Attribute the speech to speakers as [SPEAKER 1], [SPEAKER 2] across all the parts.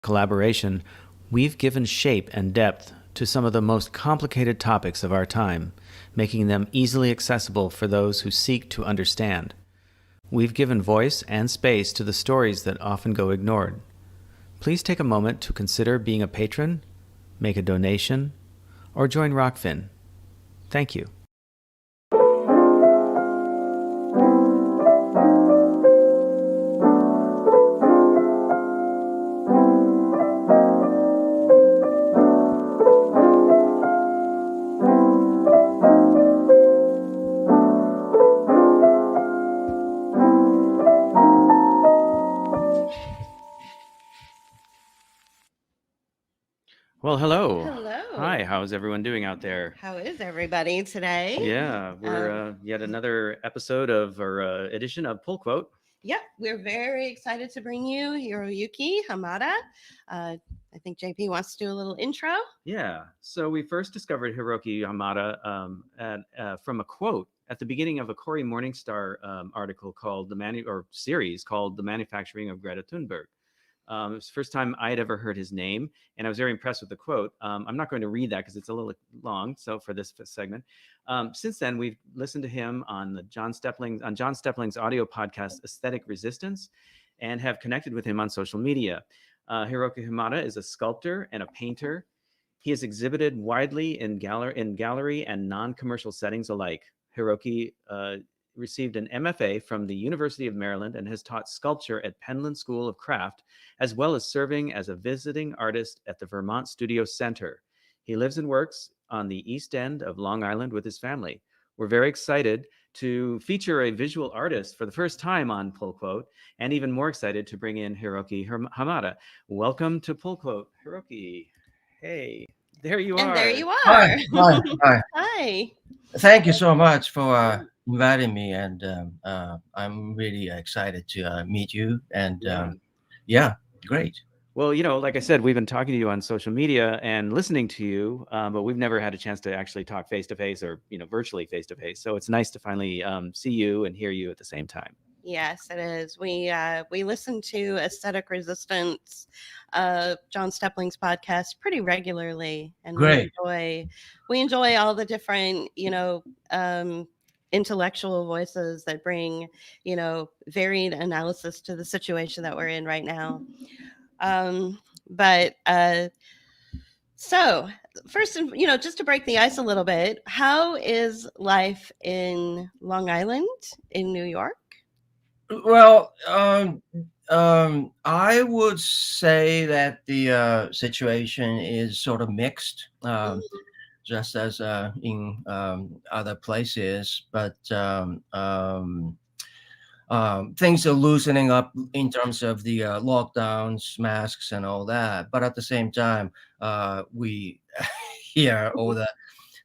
[SPEAKER 1] collaboration, we've given shape and depth to some of the most complicated topics of our time, making them easily accessible for those who seek to understand. We've given voice and space to the stories that often go ignored. Please take a moment to consider being a patron, make a donation, or join Rockfin. Thank you. Well, hello.
[SPEAKER 2] Hello.
[SPEAKER 1] Hi, how's everyone doing out there?
[SPEAKER 2] How is everybody today?
[SPEAKER 1] Yeah, we're yet another episode of our edition of Pullquote.
[SPEAKER 2] Yep, we're very excited to bring you Hiroyuki Hamada. I think JP wants to do a little intro.
[SPEAKER 1] Yeah, so we first discovered Hiroyuki Hamada from a quote at the beginning of a Cory Morningstar article called series called "The Manufacturing of Greta Thunberg." It was the first time I had ever heard his name, and I was very impressed with the quote. I'm not going to read that because it's a little long, so for this segment. Since then, we've listened to him on John Stepling's audio podcast, Aesthetic Resistance, and have connected with him on social media. Hiroyuki Hamada is a sculptor and a painter. He has exhibited widely in gallery and non-commercial settings alike. Hiroyuki received an MFA from the University of Maryland and has taught sculpture at Penland School of Craft, as well as serving as a visiting artist at the Vermont Studio Center. He lives and works on the East End of Long Island with his family. We're very excited to feature a visual artist for the first time on Pullquote, and even more excited to bring in Hiroyuki Hamada. Welcome to Pullquote, Hiroyuki. Hey, there you are.
[SPEAKER 2] And there you are.
[SPEAKER 3] Hi.
[SPEAKER 2] Hi.
[SPEAKER 3] Thank you so much for inviting me, and I'm really excited to meet you. And yeah, great.
[SPEAKER 1] Well, like I said, we've been talking to you on social media and listening to you, but we've never had a chance to actually talk face to face or virtually face to face. So it's nice to finally see you and hear you at the same time.
[SPEAKER 2] Yes, it is. We listen to Aesthetic Resistance, John Stepling's podcast pretty regularly, and
[SPEAKER 3] Great.
[SPEAKER 2] we enjoy all the different intellectual voices that bring varied analysis to the situation that we're in right now. So first, just to break the ice a little bit, how is life in Long Island in New York?
[SPEAKER 3] Well, I would say that the situation is sort of mixed, just as in other places, but things are loosening up in terms of the lockdowns, masks, and all that. But at the same time, we hear all the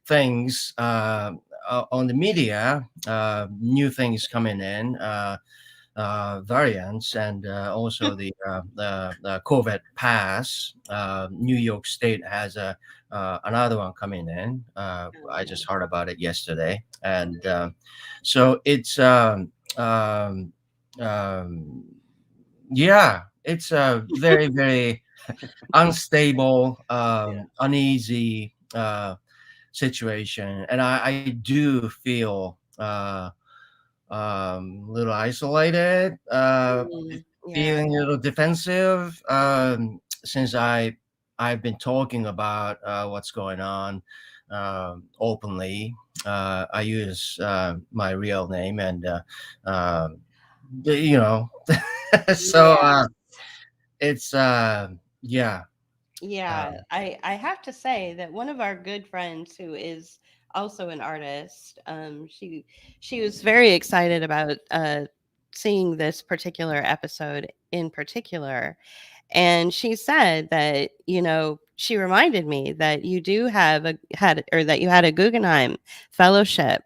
[SPEAKER 3] things on the media, new things coming in. Variants, and also the COVID pass. New York State has another one coming in. I just heard about it yesterday, and so it's yeah, it's a very very unstable, uneasy situation, and I do feel little isolated, feeling a little defensive, since I've been talking about what's going on openly. I use my real name, and so it's yeah.
[SPEAKER 2] I have to say that one of our good friends who is also an artist, she was very excited about seeing this particular episode in particular, and she said that she reminded me that you had a Guggenheim fellowship,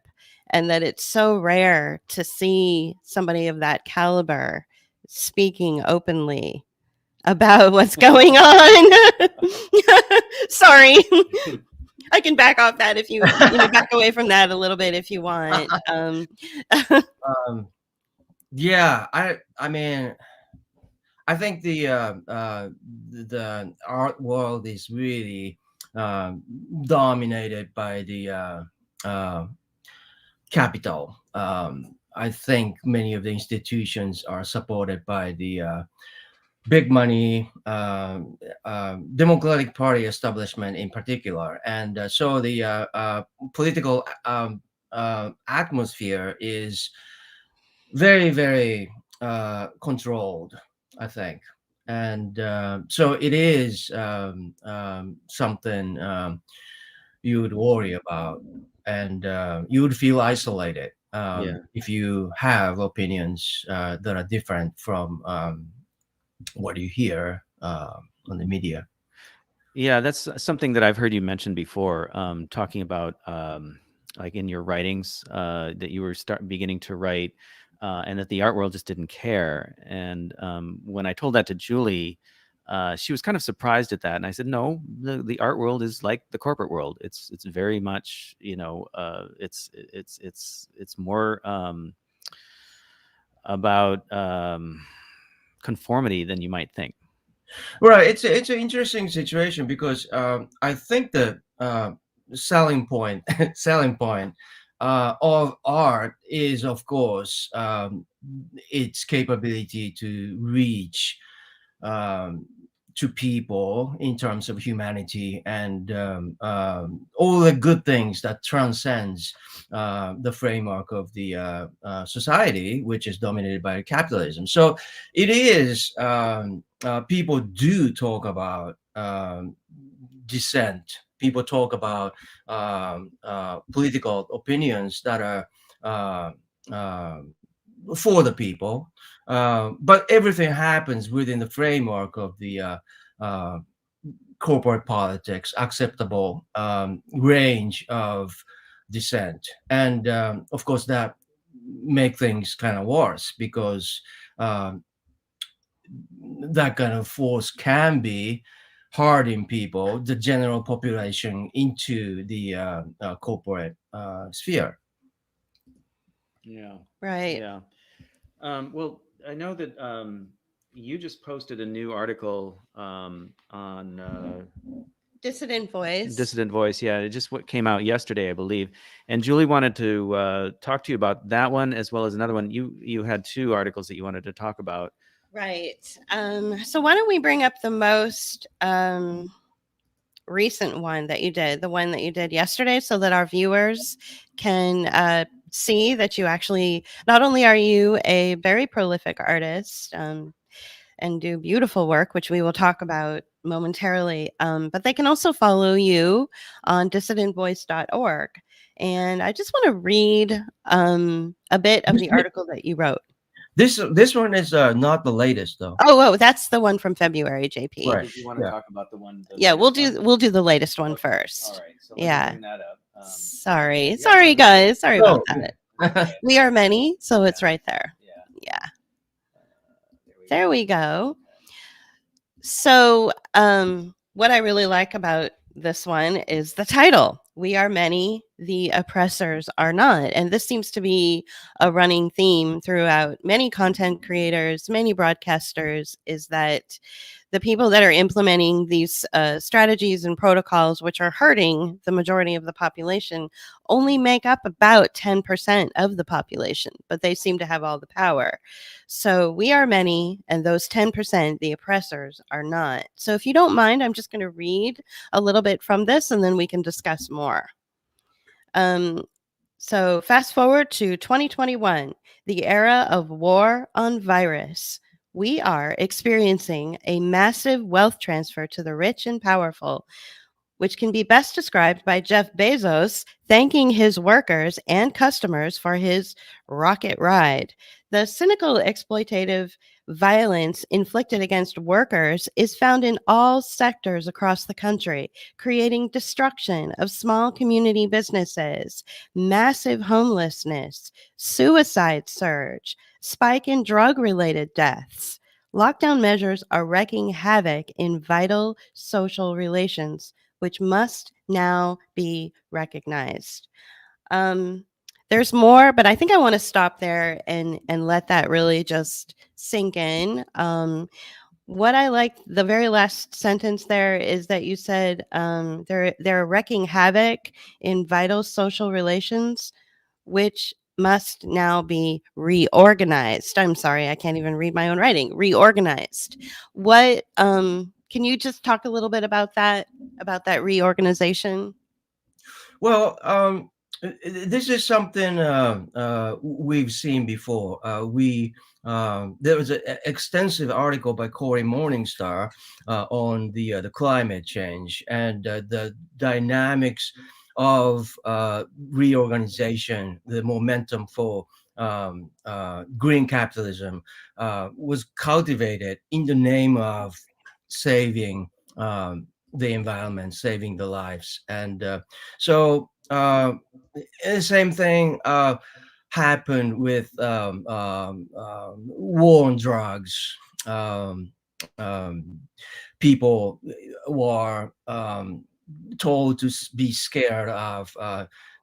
[SPEAKER 2] and that it's so rare to see somebody of that caliber speaking openly about what's going on. Sorry. I can back off that if you back away from that a little bit if you want.
[SPEAKER 3] Yeah, I mean, I think the art world is really dominated by the uh, capital. I think many of the institutions are supported by the big money, Democratic Party establishment in particular, and so the political atmosphere is very, very controlled, I think. And so it is something you would worry about, and you would feel isolated
[SPEAKER 1] Yeah.
[SPEAKER 3] if you have opinions that are different from what you hear on the media.
[SPEAKER 1] Yeah, that's something that I've heard you mention before, talking about like in your writings that you were beginning to write, and that the art world just didn't care. And when I told that to Julie, she was kind of surprised at that. And I said, no, the art world is like the corporate world. It's very much, it's more about conformity than you might think.
[SPEAKER 3] Right, it's an interesting situation because I think the selling point selling point of art is, of course, its capability to reach um, to people in terms of humanity and all the good things that transcends the framework of the society, which is dominated by capitalism. So it is people do talk about dissent. People talk about political opinions that are for the people, but everything happens within the framework of the uh, corporate politics, acceptable range of dissent, and of course that make things kind of worse because um, that kind of force can be harding people, the general population, into the corporate sphere.
[SPEAKER 1] Yeah.
[SPEAKER 2] Right.
[SPEAKER 1] Yeah. Well, I know that you just posted a new article on
[SPEAKER 2] Dissident voice.
[SPEAKER 1] Dissident Voice. Yeah, it just what came out yesterday, I believe. And Julie wanted to talk to you about that one as well as another one. You had two articles that you wanted to talk about.
[SPEAKER 2] Right. So why don't we bring up the most recent one that you did, the one that you did yesterday, so that our viewers can see that you actually, not only are you a very prolific artist and do beautiful work, which we will talk about momentarily, but they can also follow you on dissidentvoice.org. And I just want to read a bit of the article that you wrote.
[SPEAKER 3] This one is not the latest though.
[SPEAKER 2] Oh, that's the one from February, JP.
[SPEAKER 1] Or
[SPEAKER 3] Right.
[SPEAKER 1] did you want to
[SPEAKER 3] Yeah.
[SPEAKER 1] talk about the one?
[SPEAKER 2] Yeah, we'll
[SPEAKER 1] latest one?
[SPEAKER 2] do the latest one
[SPEAKER 1] Okay.
[SPEAKER 2] first.
[SPEAKER 1] All right. So
[SPEAKER 2] Yeah.
[SPEAKER 1] let me bring that up.
[SPEAKER 2] Sorry,
[SPEAKER 1] yeah,
[SPEAKER 2] sorry,
[SPEAKER 1] no,
[SPEAKER 2] guys. Sorry
[SPEAKER 3] No.
[SPEAKER 2] about that.
[SPEAKER 1] okay.
[SPEAKER 2] We are many, so it's right there.
[SPEAKER 1] Yeah.
[SPEAKER 2] Yeah,
[SPEAKER 1] There
[SPEAKER 2] there we go. So, what I really like about this one is the title. We are many, the oppressors are not. And this seems to be a running theme throughout many content creators, many broadcasters, is that the people that are implementing these strategies and protocols, which are hurting the majority of the population, only make up about 10% of the population, but they seem to have all the power. So we are many, and those 10%, the oppressors, are not. So if you don't mind, I'm just going to read a little bit from this, and then we can discuss more. So fast forward to 2021, the era of war on virus. We are experiencing a massive wealth transfer to the rich and powerful, which can be best described by Jeff Bezos thanking his workers and customers for his rocket ride. The cynical exploitative violence inflicted against workers is found in all sectors across the country, creating destruction of small community businesses, massive homelessness, suicide surge, spike in drug-related deaths. Lockdown measures are wreaking havoc in vital social relations, which must now be recognized. There's more, but I think I want to stop there and let that really just sink in. What I like, the very last sentence there is that you said they're wreaking havoc in vital social relations, which must now be reorganized. I'm sorry, I can't even read my own writing. Reorganized. What can you just talk a little bit about that reorganization?
[SPEAKER 3] Well, this is something we've seen before. There was an extensive article by Cory Morningstar on the climate change and the dynamics of reorganization, the momentum for green capitalism was cultivated in the name of saving the environment, saving the lives, and so the same thing happened with war on drugs. Um, um, People were told to be scared of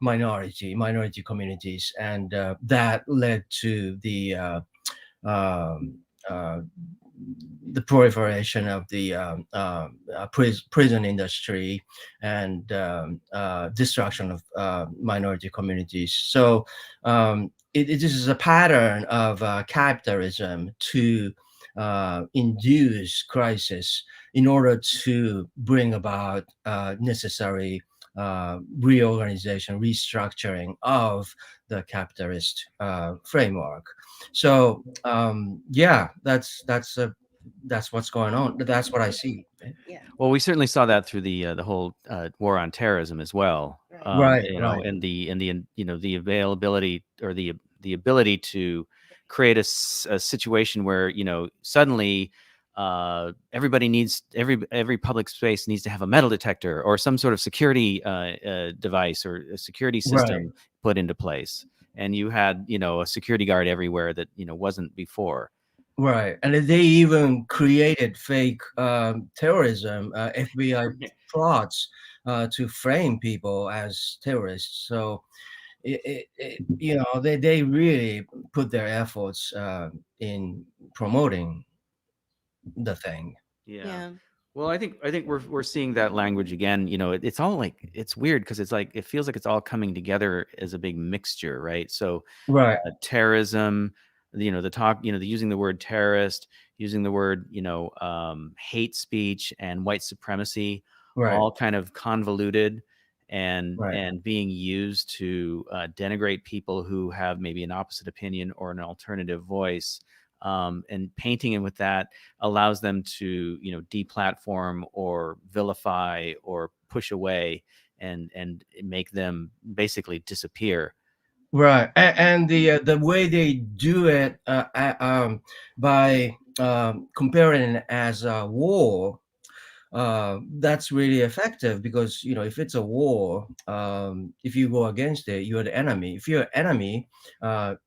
[SPEAKER 3] minority communities, and that led to um, uh, the proliferation of the prison industry and destruction of minority communities. So this is a pattern of capitalism to induce crisis in order to bring about necessary reorganization, restructuring of the capitalist framework. So yeah, that's what's going on. That's what I see.
[SPEAKER 2] Yeah.
[SPEAKER 1] Well, we certainly saw that through the whole war on terrorism as well.
[SPEAKER 2] Right.
[SPEAKER 3] Right,
[SPEAKER 1] You know,
[SPEAKER 3] right,
[SPEAKER 1] and the you know the availability or the ability to create a situation where suddenly everybody needs every public space needs to have a metal detector or some sort of security device or a security
[SPEAKER 3] right,
[SPEAKER 1] system put into place, and you had a security guard everywhere that wasn't before.
[SPEAKER 3] right. And they even created fake terrorism, FBI plots to frame people as terrorists. So they really put their efforts in promoting the thing.
[SPEAKER 1] Yeah.
[SPEAKER 2] Yeah.
[SPEAKER 1] Well, I think we're seeing that language again. It's all like it's weird because it's like it feels like it's all coming together as a big mixture, right? So
[SPEAKER 3] Right,
[SPEAKER 1] terrorism, the talk, the using the word terrorist, using the word, hate speech and white supremacy,
[SPEAKER 3] right,
[SPEAKER 1] all kind of convoluted
[SPEAKER 3] right.
[SPEAKER 1] and being used to denigrate people who have maybe an opposite opinion or an alternative voice. And painting in with that allows them to, deplatform or vilify or push away and make them basically disappear.
[SPEAKER 3] Right, and the way they do it by comparing it as a war, that's really effective because if it's a war, if you go against it, you're the enemy. If you're an enemy,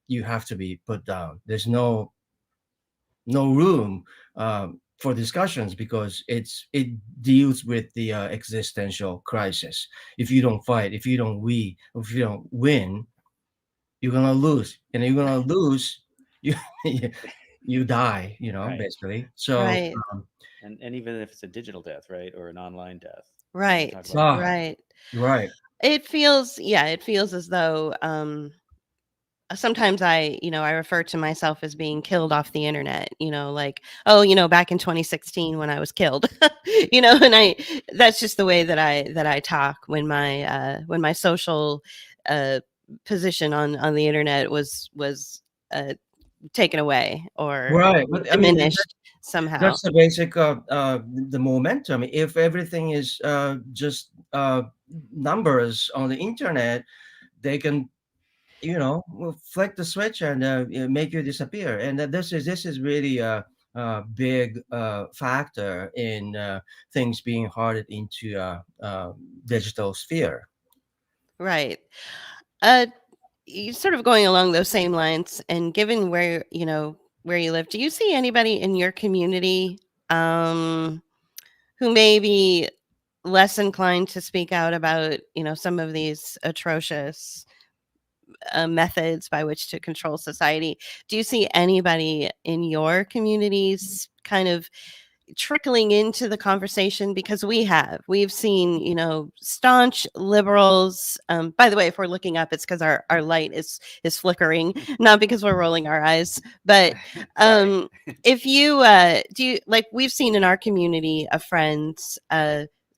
[SPEAKER 3] you have to be put down. There's no room for discussions because it deals with the existential crisis. If you don't fight, if you don't win, you're gonna lose, and you're gonna lose. You you die.
[SPEAKER 1] Right.
[SPEAKER 3] Basically. So
[SPEAKER 2] Right.
[SPEAKER 1] And even if it's a digital death, right, or an online death, we talk
[SPEAKER 2] Right.
[SPEAKER 1] about that.
[SPEAKER 2] Right.
[SPEAKER 3] right,
[SPEAKER 2] It feels as though sometimes I refer to myself as being killed off the internet, like, oh, back in 2016 when I was killed, and that's just the way that I talk when my social uh, position on the internet was uh, taken away or
[SPEAKER 3] right. But I mean,
[SPEAKER 2] diminished somehow.
[SPEAKER 3] that's the basic the momentum. If everything is just numbers on the internet, they can will flick the switch and make you disappear. And this is really a big factor in things being hardened into digital sphere.
[SPEAKER 2] Right. Uh, sort of going along those same lines, and given where you live, do you see anybody in your community um, who may be less inclined to speak out about some of these atrocious methods by which to control society? Do you see anybody in your communities kind of trickling into the conversation because we've seen, staunch liberals. By the way, if we're looking up, it's because our light is flickering, not because we're rolling our eyes. But
[SPEAKER 1] Sorry.
[SPEAKER 2] if you do you, like, we've seen in our community of friends,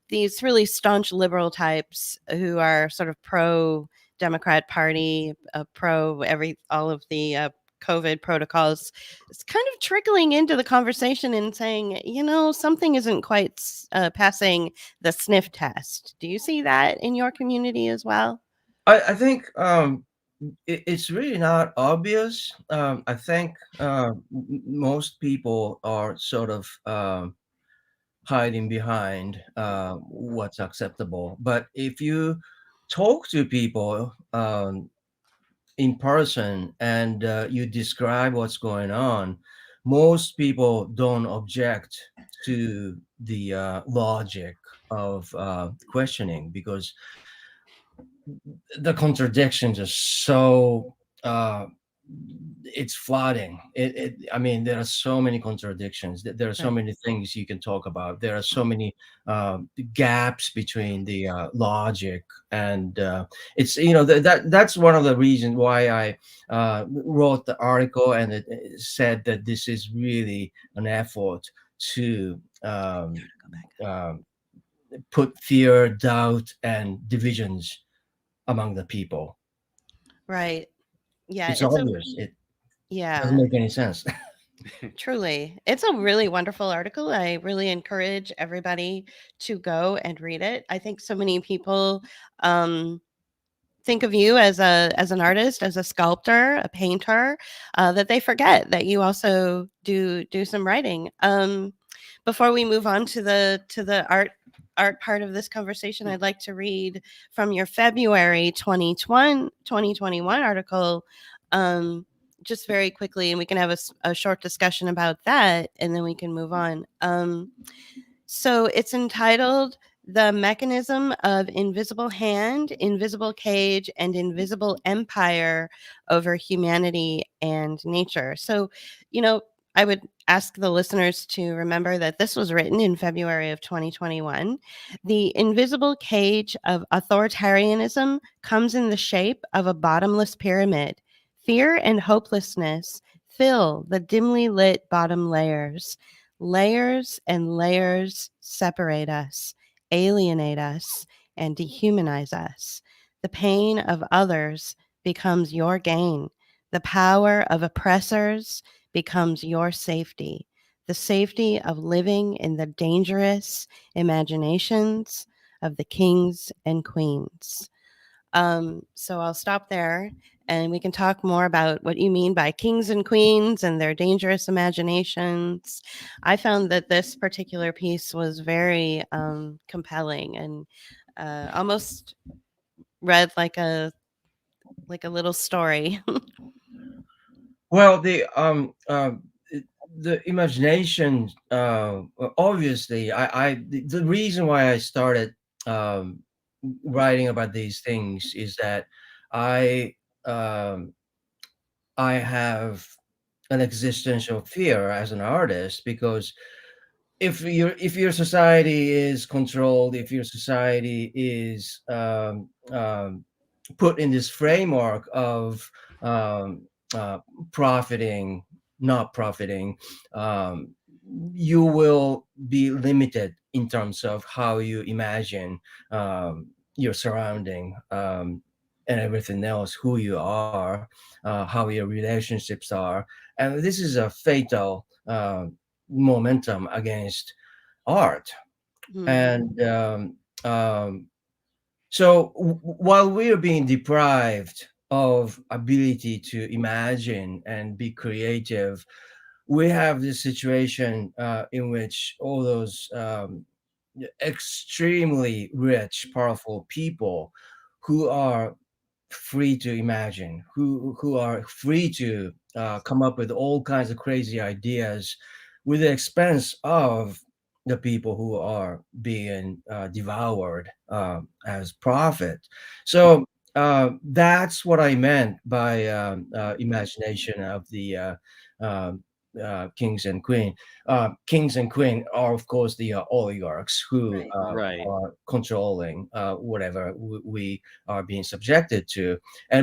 [SPEAKER 2] these really staunch liberal types who are sort of pro Democrat Party, pro all of the COVID protocols. It's kind of trickling into the conversation and saying, something isn't quite passing the sniff test. Do you see that in your community as well?
[SPEAKER 3] I think it's really not obvious. I think most people are sort of hiding behind what's acceptable. But if you talk to people in person and you describe what's going on, most people don't object to the logic of questioning, because the contradictions are so uh, it's flooding. I mean, there are so many contradictions. There are so
[SPEAKER 2] Right.
[SPEAKER 3] many things you can talk about. There are so many gaps between the logic, and it's that's one of the reasons why I wrote the article, and it said that this is really an effort to
[SPEAKER 2] Go back.
[SPEAKER 3] put fear, doubt, and divisions among the people.
[SPEAKER 2] Right. Yeah.
[SPEAKER 3] It's obvious. It doesn't
[SPEAKER 2] Yeah.
[SPEAKER 3] make any sense.
[SPEAKER 2] Truly. It's a really wonderful article. I really encourage everybody to go and read it. I think so many people um, think of you as an artist, as a sculptor, a painter, that they forget that you also do some writing. Before we move on to the art part of this conversation, I'd like to read from your February 2021 article, just very quickly, and we can have a short discussion about that, and then we can move on. So it's entitled "The Mechanism of Invisible Hand, Invisible Cage, and Invisible Empire Over Humanity and Nature." So, you know, I would ask the listeners to remember that this was written in February of 2021. The invisible cage of authoritarianism comes in the shape of a bottomless pyramid. Fear and hopelessness fill the dimly lit bottom layers. Layers and layers separate us, alienate us, and dehumanize us. The pain of others becomes your gain. The power of oppressors becomes your safety. The safety of living in the dangerous imaginations of the kings and queens. So I'll stop there, and we can talk more about what you mean by kings and queens and their dangerous imaginations. I found that this particular piece was very compelling and almost read like a little story.
[SPEAKER 3] Well, the imagination, obviously, the reason why I started um, writing about these things is that I um, I have an existential fear as an artist, because if your society is controlled, if your society is put in this framework of um, uh, profiting, not profiting, um, you will be limited in terms of how you imagine your surrounding, and everything else, who you are, how your relationships are. And this is a fatal momentum against art.
[SPEAKER 2] Hmm.
[SPEAKER 3] And so while we are being deprived of ability to imagine and be creative, we have this situation in which all those extremely rich, powerful people who are free to imagine, who are free to come up with all kinds of crazy ideas, with the expense of the people who are being devoured as profit. So that's what I meant by imagination of the kings and queen. Kings and queen are, of course, the oligarchs who
[SPEAKER 2] Right.
[SPEAKER 1] Right.
[SPEAKER 3] are controlling whatever we are being subjected to.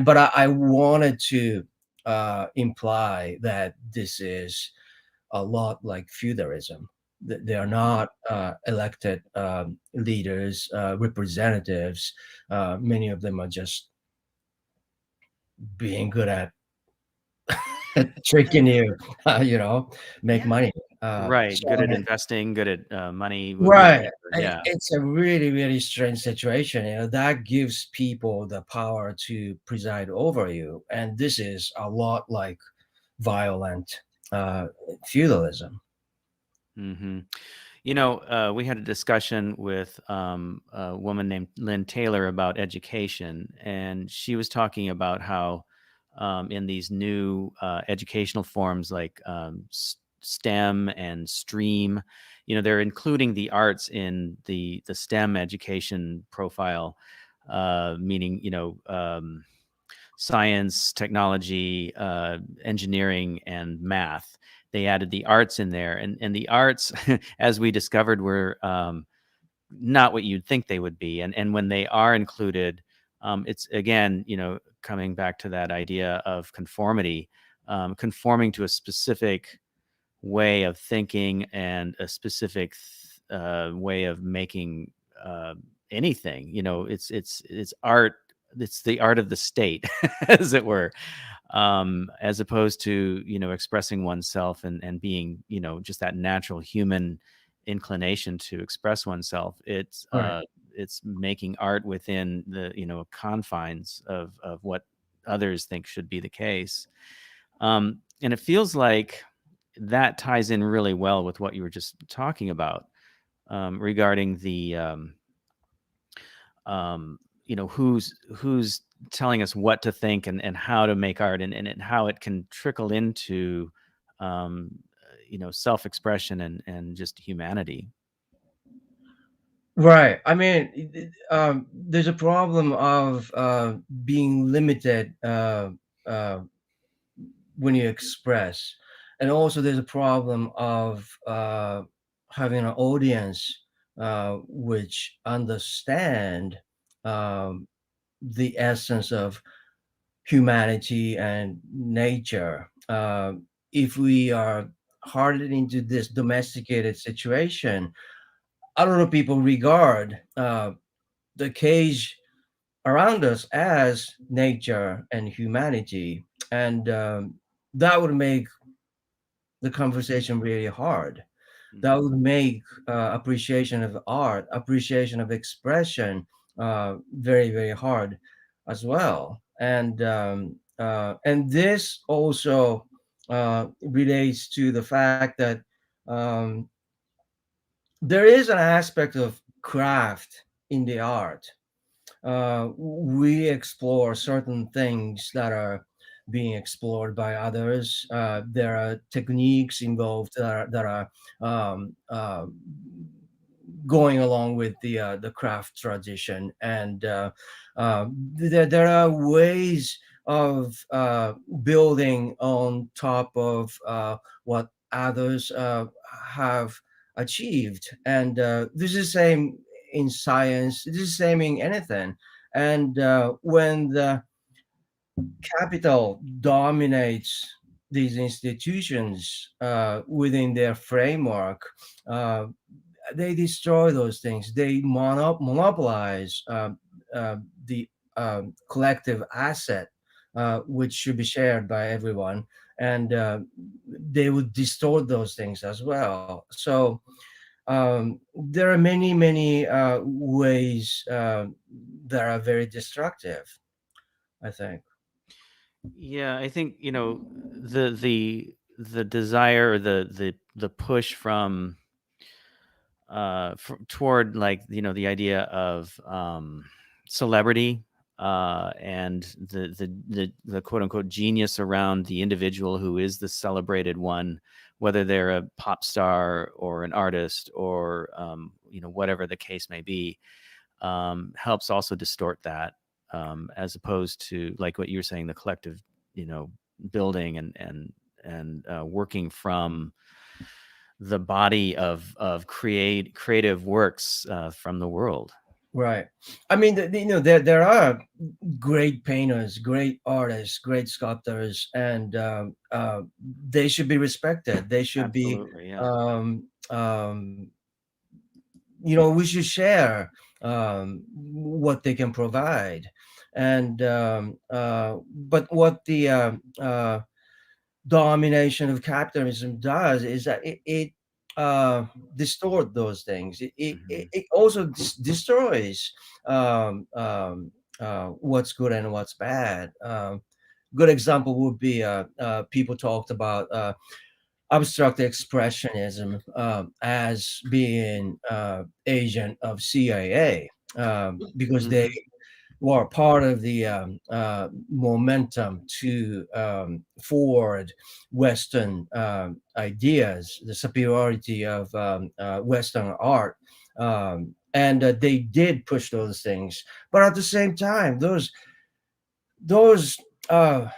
[SPEAKER 3] But I wanted to imply that this is a lot like feudalism. They are not elected leaders, representatives. Many of them are just being good at tricking you, make
[SPEAKER 2] Yeah.
[SPEAKER 3] money.
[SPEAKER 1] Right.
[SPEAKER 3] So
[SPEAKER 1] Good
[SPEAKER 3] I
[SPEAKER 1] at
[SPEAKER 3] mean,
[SPEAKER 1] investing, good at money,
[SPEAKER 3] right.
[SPEAKER 1] whatever. Yeah.
[SPEAKER 3] It's a really, really strange situation. That gives people the power to preside over you, and this is a lot like violent uh, feudalism.
[SPEAKER 1] Hmm. We had a discussion with a woman named Lynn Taylor about education, and she was talking about how in these new educational forms like STEM and STREAM, they're including the arts in the STEM education profile, meaning science, technology, engineering, and math. They added the arts in there, and the arts, as we discovered, were not what you'd think they would be. And when they are included, it's again, coming back to that idea of conformity, conforming to a specific way of thinking and a specific way of making anything. It's art. It's the art of the state, as it were, as opposed to expressing oneself and being just that natural human inclination to express oneself.
[SPEAKER 3] Right.
[SPEAKER 1] It's making art within the confines of what others think should be the case. And it feels like that ties in really well with what you were just talking about, regarding the who's telling us what to think and how to make art, and how it can trickle into um, self-expression and just humanity.
[SPEAKER 3] Right. I mean, there's a problem of being limited uh, when you express, and also there's a problem of having an audience which understand um, the essence of humanity and nature. If we are hardened into this domesticated situation, a lot of people regard the cage around us as nature and humanity, and that would make the conversation really hard. That
[SPEAKER 1] Mhm.
[SPEAKER 3] would make appreciation of art, appreciation of expression, very, very hard as well. And this also relates to the fact that um, there is an aspect of craft in the art. We explore certain things that are being explored by others. There are techniques involved that are going along with the craft tradition, and there are ways of building on top of what others have achieved, and this is the same in science. This is the same in anything. And when the capital dominates these institutions within their framework, uh, they destroy those things. They monopolize the collective asset, which should be shared by everyone, and they would distort those things as well. So there are many, many ways that are very destructive, I think.
[SPEAKER 1] Yeah, I think the desire, or the push from toward, like, the idea of celebrity, and the quote unquote genius around the individual who is the celebrated one, whether they're a pop star or an artist, or whatever the case may be, helps also distort that, as opposed to, like what you were saying, the collective, you know building and working from the body of creative works from the world.
[SPEAKER 3] Right. I mean, there are great painters, great artists, great sculptors, and they should be respected. They should be,
[SPEAKER 1] Absolutely, yeah.
[SPEAKER 3] we should share what they can provide. And but what the domination of capitalism does is that it distort those things. It also destroys what's good and what's bad. Good example would be people talked about abstract expressionism as being agent of CIA because they
[SPEAKER 1] Mhm.
[SPEAKER 3] were part of the momentum to forward Western ideas, the superiority of Western art. And they did push those things, but at the same time, those uh,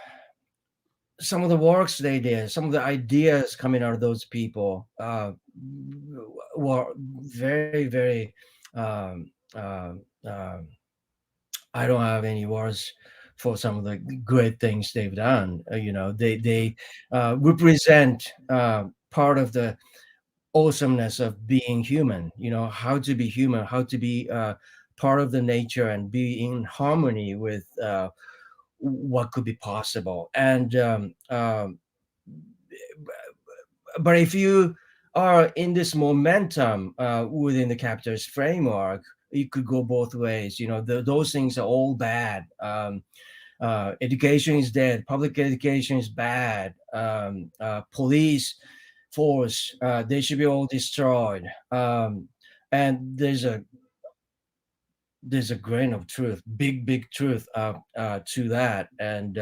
[SPEAKER 3] some of the works they did, some of the ideas coming out of those people were very, very. Um, uh, uh, I don't have any words for some of the great things they've done. They represent part of the awesomeness of being human. How to be human, how to be part of the nature and be in harmony with what could be possible. And but if you are in this momentum within the capitalist framework, it could go both ways. Those things are all bad. Education is dead. Public education is bad. Police force, they should be all destroyed. And there's a grain of truth, big truth to that. And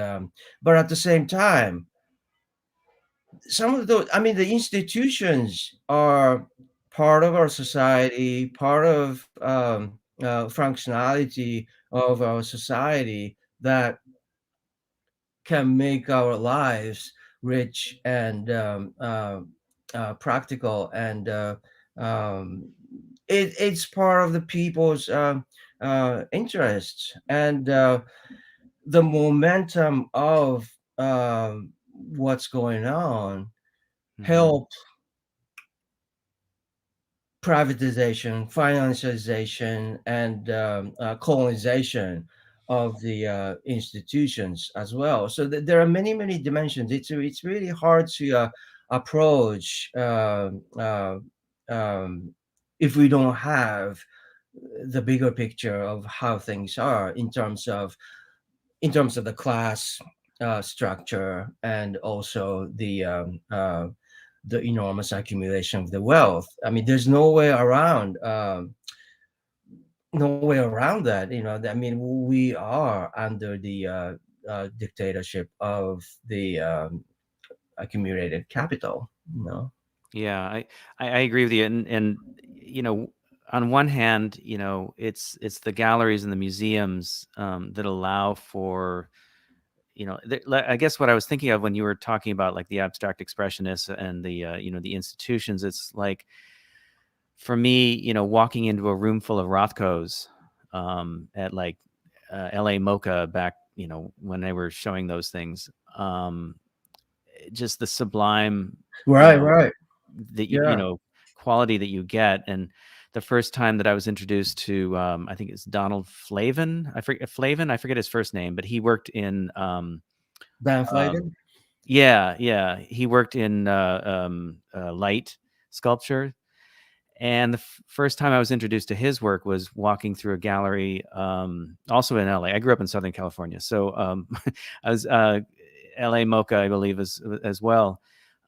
[SPEAKER 3] but at the same time, some of those, I mean, the institutions are part of our society, part of functionality of our society that can make our lives rich and practical. And it's part of the people's interests. And the momentum of what's going on
[SPEAKER 1] Mhm.
[SPEAKER 3] help privatization, financialization, and colonization of the institutions as well. So there are many dimensions. It's really hard to approach if we don't have the bigger picture of how things are in terms of the class structure, and also the enormous accumulation of the wealth. I mean, there's no way around that. I mean, we are under the dictatorship of the accumulated capital.
[SPEAKER 1] Yeah, I agree with you, and on one hand, it's the galleries and the museums that allow for, I guess what I was thinking of when you were talking about like the abstract expressionists and the the institutions. It's like, for me, walking into a room full of Rothkos at like L.A. Mocha back, when they were showing those things. Just the sublime, you
[SPEAKER 3] Right,
[SPEAKER 1] know,
[SPEAKER 3] right.
[SPEAKER 1] that
[SPEAKER 3] Yeah.
[SPEAKER 1] quality that you get. And the first time that I was introduced to, I think it's Donald Flavin. I forget his first name, but he worked in,
[SPEAKER 3] Dan
[SPEAKER 1] um,
[SPEAKER 3] Flavin.
[SPEAKER 1] yeah, he worked in light sculpture. And the first time I was introduced to his work was walking through a gallery, also in LA. I grew up in Southern California, so I was LA Mocha, I believe, as well.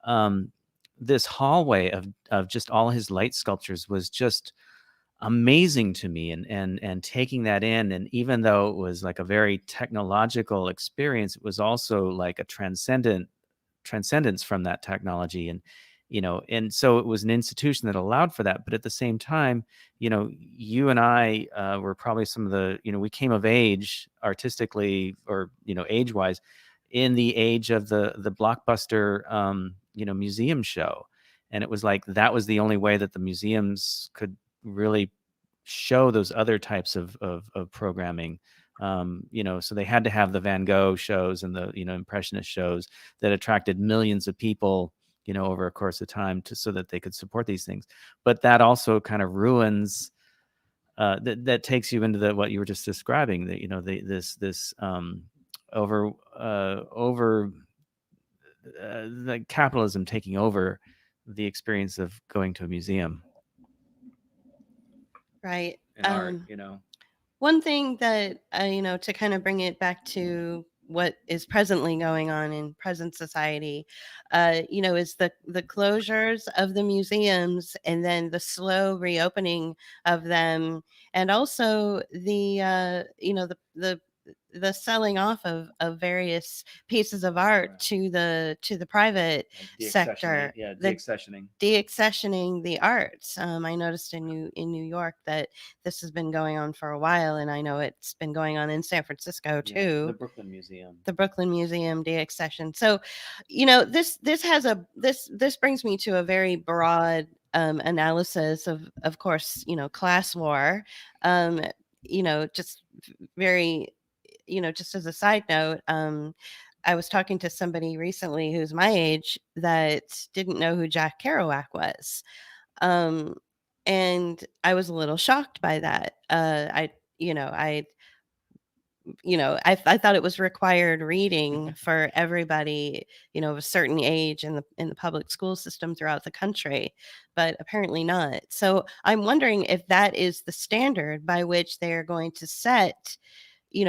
[SPEAKER 1] Um, this hallway of just all his light sculptures was just amazing to me, and taking that in. And even though it was like a very technological experience, it was also like a transcendence from that technology. And and so it was an institution that allowed for that. But at the same time, you and I were probably some of the, we came of age artistically, or age wise, in the age of the blockbuster, museum show. And it was like, that was the only way that the museums could really show those other types of programming. So they had to have the Van Gogh shows and the, Impressionist shows that attracted millions of people, over a course of time, so that they could support these things. But that also kind of ruins, that takes you into what you were just describing, that, this over the capitalism taking over the experience of going to a museum.
[SPEAKER 2] Right.
[SPEAKER 1] And art,
[SPEAKER 2] One thing that, to kind of bring it back to what is presently going on in present society, is the closures of the museums and then the slow reopening of them, and also the selling off of various pieces of art to the private sector. Deaccessioning the arts. I noticed in New York that this has been going on for a while, and I know it's been going on in San Francisco too.
[SPEAKER 1] The Brooklyn Museum
[SPEAKER 2] deaccession. So, this brings me to a very broad analysis of course, class war. Just very, just as a side note, I was talking to somebody recently who's my age that didn't know who Jack Kerouac was. And I was a little shocked by that. I thought it was required reading for everybody, of a certain age in the public school system throughout the country, but apparently not. So I'm wondering if that is the standard by which they are going to set,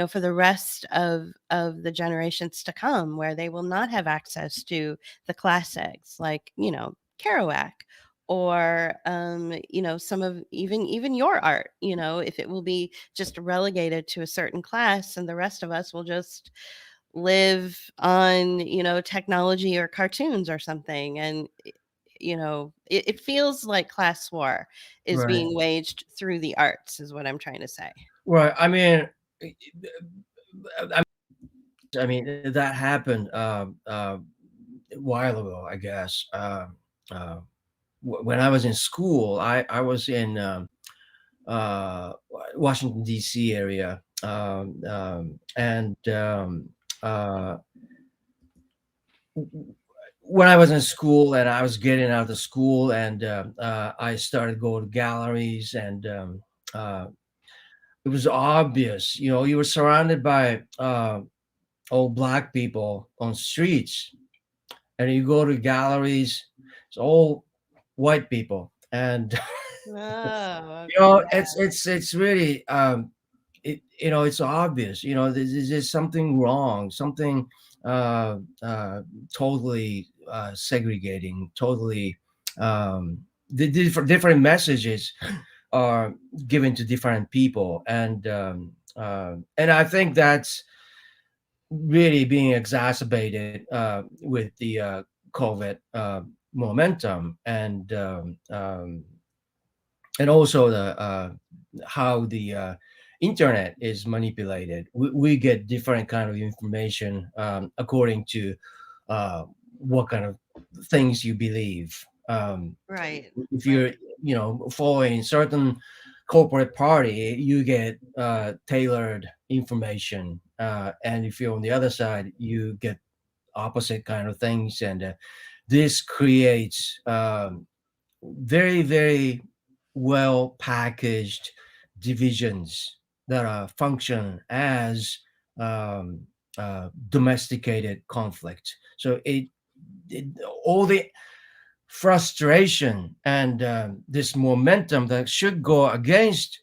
[SPEAKER 2] for the rest of the generations to come, where they will not have access to the classics like, Kerouac, or some of even your art, if it will be just relegated to a certain class and the rest of us will just live on, technology or cartoons or something. And it feels like class war is
[SPEAKER 3] Right.
[SPEAKER 2] being waged through the arts, is what I'm trying to say.
[SPEAKER 3] Right. I mean that happened a while ago, I guess. When I was in school, I was in Washington D.C. area, and when I was in school and I was getting out of school, and I started going to galleries, and it was obvious, you were surrounded by old Black people on streets, and you go to galleries, it's all white people, and
[SPEAKER 2] Oh,
[SPEAKER 3] it's really it's obvious, there's something wrong, something totally segregating, totally the different messages are given to different people, and I think that's really being exacerbated with the COVID momentum, and also the how the internet is manipulated. We get different kind of information according to what kind of things you believe.
[SPEAKER 2] right.
[SPEAKER 3] If you're following certain corporate party, you get tailored information, and if you're on the other side, you get opposite kind of things, and this creates very, very well packaged divisions that function as domesticated conflict. So it all the frustration and this momentum that should go against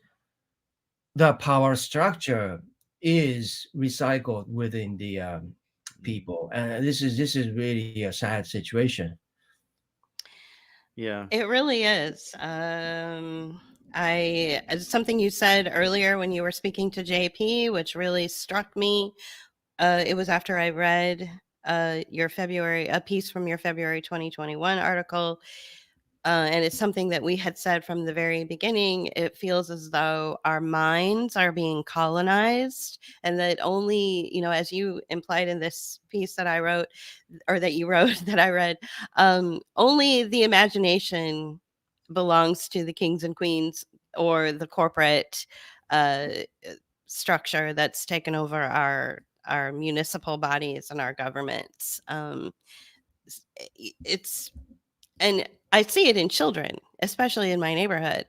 [SPEAKER 3] the power structure is recycled within the people, and this is really a sad situation.
[SPEAKER 1] Yeah.
[SPEAKER 2] It really is. Something you said earlier when you were speaking to JP, which really struck me. It was after I read a piece from your February 2021 article. and it's something that we had said from the very beginning. It feels as though our minds are being colonized, and that only, as you implied in this piece that I wrote, or that you wrote, that I read, only the imagination belongs to the kings and queens, or the corporate uh, structure that's taken over our municipal bodies and our governments. It's and I see it in children, especially in my neighborhood,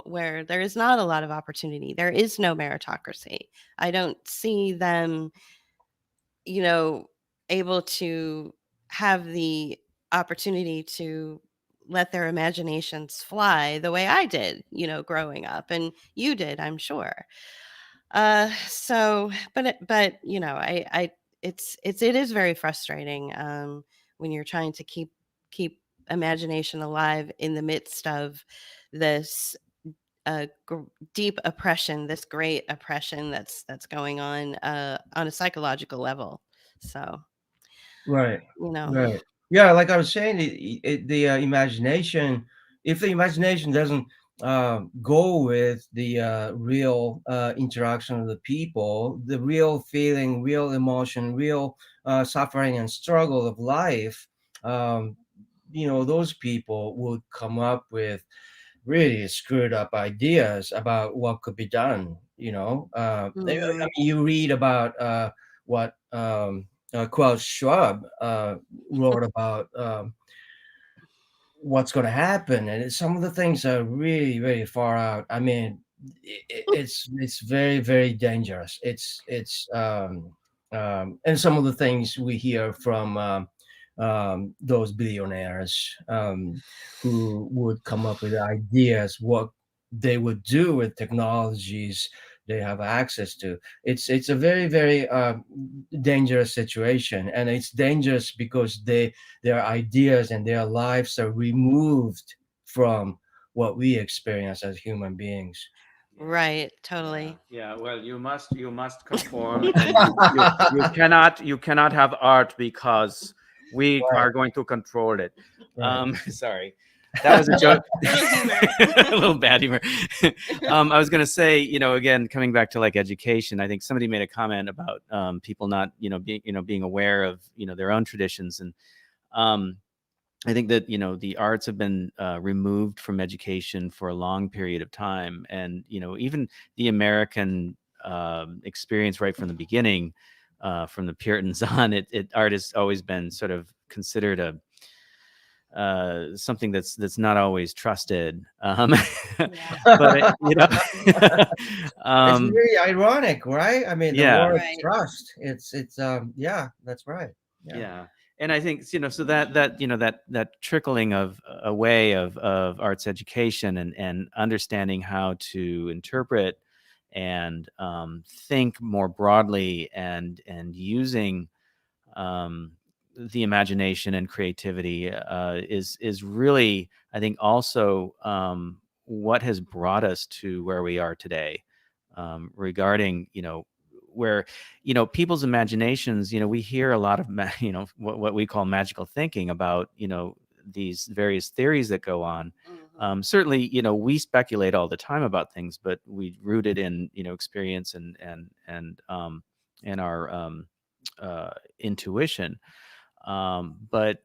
[SPEAKER 2] where there is not a lot of opportunity. There is no meritocracy. I don't see them, you know, able to have the opportunity to let their imaginations fly the way I did, growing up, and you did, I'm sure. So, but it is very frustrating, when you're trying to keep imagination alive in the midst of this deep oppression, this great oppression that's going on a psychological level. So,
[SPEAKER 3] Right.
[SPEAKER 2] you know,
[SPEAKER 3] Right. Yeah, like I was saying, the imagination, if the imagination doesn't go with the real interaction of the people, the real feeling, real emotion, real suffering and struggle of life, um, those people would come up with really screwed up ideas about what could be done. I
[SPEAKER 2] mhm.
[SPEAKER 3] mean, you read about what Klaus Schwab wrote about what's going to happen, and some of the things are really, really far out. I mean, it's very, very dangerous. And some of the things we hear from those billionaires who would come up with ideas what they would do with technologies they have access to. It's a very, very dangerous situation, and it's dangerous because their ideas and their lives are removed from what we experience as human beings.
[SPEAKER 2] Right,
[SPEAKER 1] Yeah,
[SPEAKER 2] totally.
[SPEAKER 1] yeah. Well, you must conform, and you cannot have art because we
[SPEAKER 3] Right,
[SPEAKER 1] are going to control it.
[SPEAKER 3] right.
[SPEAKER 1] Sorry, that was a joke.
[SPEAKER 2] Little humor.
[SPEAKER 1] A little bad humor. I was going to say, again, coming back to like education, I think somebody made a comment about people not, being aware of, their own traditions, and um, I think that the arts have been removed from education for a long period of time, and even the American experience right from the beginning, from the Puritans on, art has always been sort of considered a something that's not always trusted.
[SPEAKER 2] Yeah.
[SPEAKER 1] But
[SPEAKER 3] It's
[SPEAKER 1] um,
[SPEAKER 3] really ironic, right? I mean, the
[SPEAKER 1] yeah,
[SPEAKER 3] word
[SPEAKER 2] Right.
[SPEAKER 3] trust. It's yeah, that's right. Yeah.
[SPEAKER 1] yeah. And I think so that trickling of a way of arts education and understanding how to interpret and think more broadly and using um, the imagination and creativity is really, I think, also what has brought us to where we are today, regarding where people's imaginations. We hear a lot of what we call magical thinking about these various theories that go on.
[SPEAKER 2] Mhm.
[SPEAKER 1] Certainly, we speculate all the time about things, but we root it in experience and our intuition. But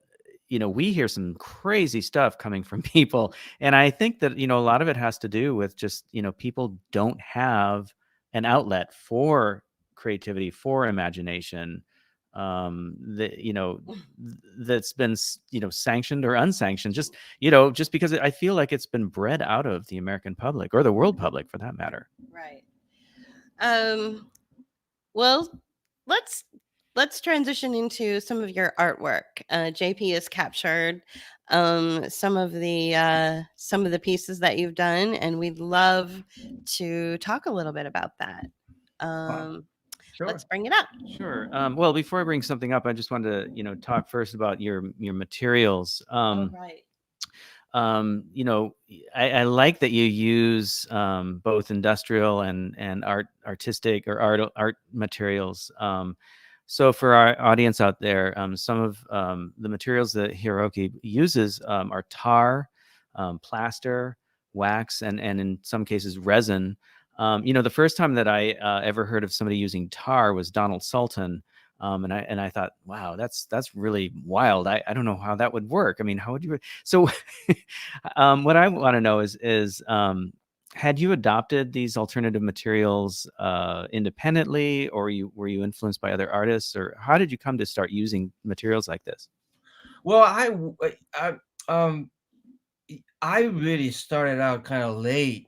[SPEAKER 1] we hear some crazy stuff coming from people, and I think that a lot of it has to do with just people don't have an outlet for creativity, for imagination, that that's been sanctioned or unsanctioned, just because I feel like it's been bred out of the American public, or the world public for that matter.
[SPEAKER 2] Right. Um, well, let's let's transition into some of your artwork. JP has captured some of the pieces that you've done, and we'd love to talk a little bit about that. Um,
[SPEAKER 3] Sure.
[SPEAKER 2] let's bring it up.
[SPEAKER 1] Sure. Well, before I bring something up, I just wanted to, talk first about your materials.
[SPEAKER 2] All right.
[SPEAKER 1] You know, I like that you use both industrial and artistic or art materials. So for our audience out there, some of the materials that Hiroki uses are tar, plaster, wax, and in some cases resin. The first time that I ever heard of somebody using tar was Donald Sultan. And I thought, wow, that's really wild. I don't know how that would work. I mean, how would you? So, what I want to know is had you adopted these alternative materials independently, or were you influenced by other artists, or how did you come to start using materials like this?
[SPEAKER 3] Well, I really started out kind of late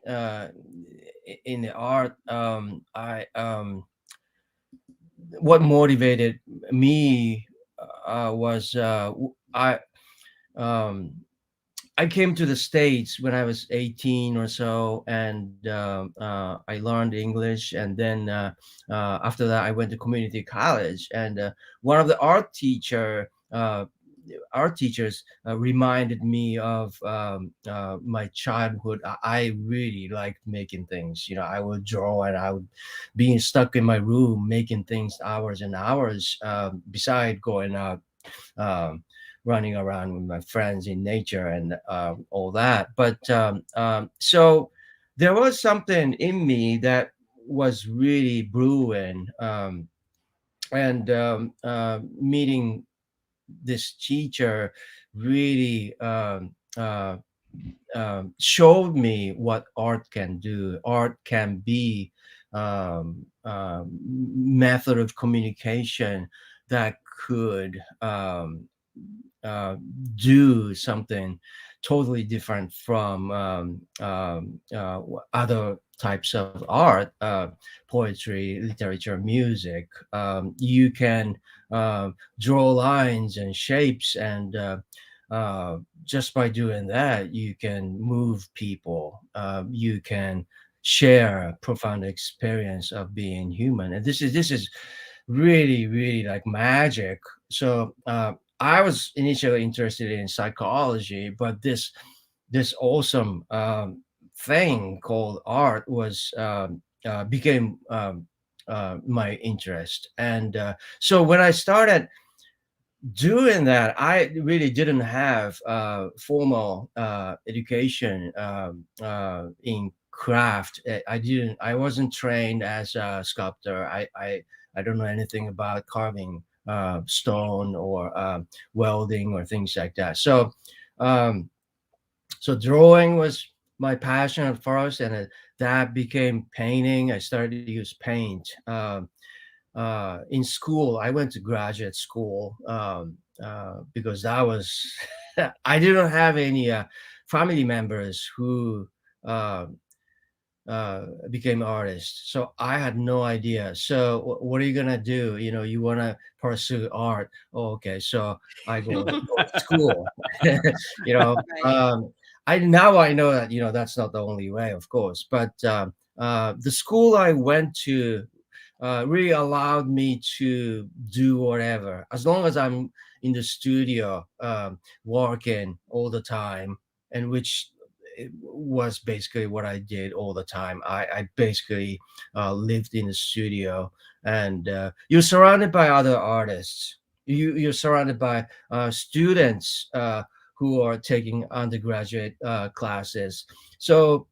[SPEAKER 3] in the art. I What motivated me was um, I came to the States when I was 18 or so, and I learned English. And then after that, I went to community college. And one of the art teachers reminded me of my childhood. I really liked making things. I would draw, and I would be stuck in my room making things hours and hours, beside going out. Um, Running around with my friends in nature and all that. But so there was something in me that was really brewing, and meeting this teacher really showed me what art can do. Art can be method of communication that could uh, do something totally different from other types of art, poetry, literature, music. You can draw lines and shapes, and just by doing that, you can move people. You can share a profound experience of being human, and this is really, really like magic. So I was initially interested in psychology, but this awesome thing called art was became my interest. And so when I started doing that, I really didn't have formal education in craft. I wasn't trained as a sculptor. I don't know anything about carving stone or welding or things like that. Um, so drawing was my passion at first, and that became painting. I started to use paint. In school, I went to graduate school because that was I didn't have any family members who uh, became artists, so I had no idea. So what are you gonna do? You want to pursue art? Oh, okay. So I go to school. you know
[SPEAKER 2] Right.
[SPEAKER 3] um I know that that's not the only way, of course, but the school I went to really allowed me to do whatever, as long as I'm in the studio working all the time, and which it was basically what I did all the time. I basically lived in the studio, and you're surrounded by other artists. You're surrounded by students who are taking undergraduate classes. So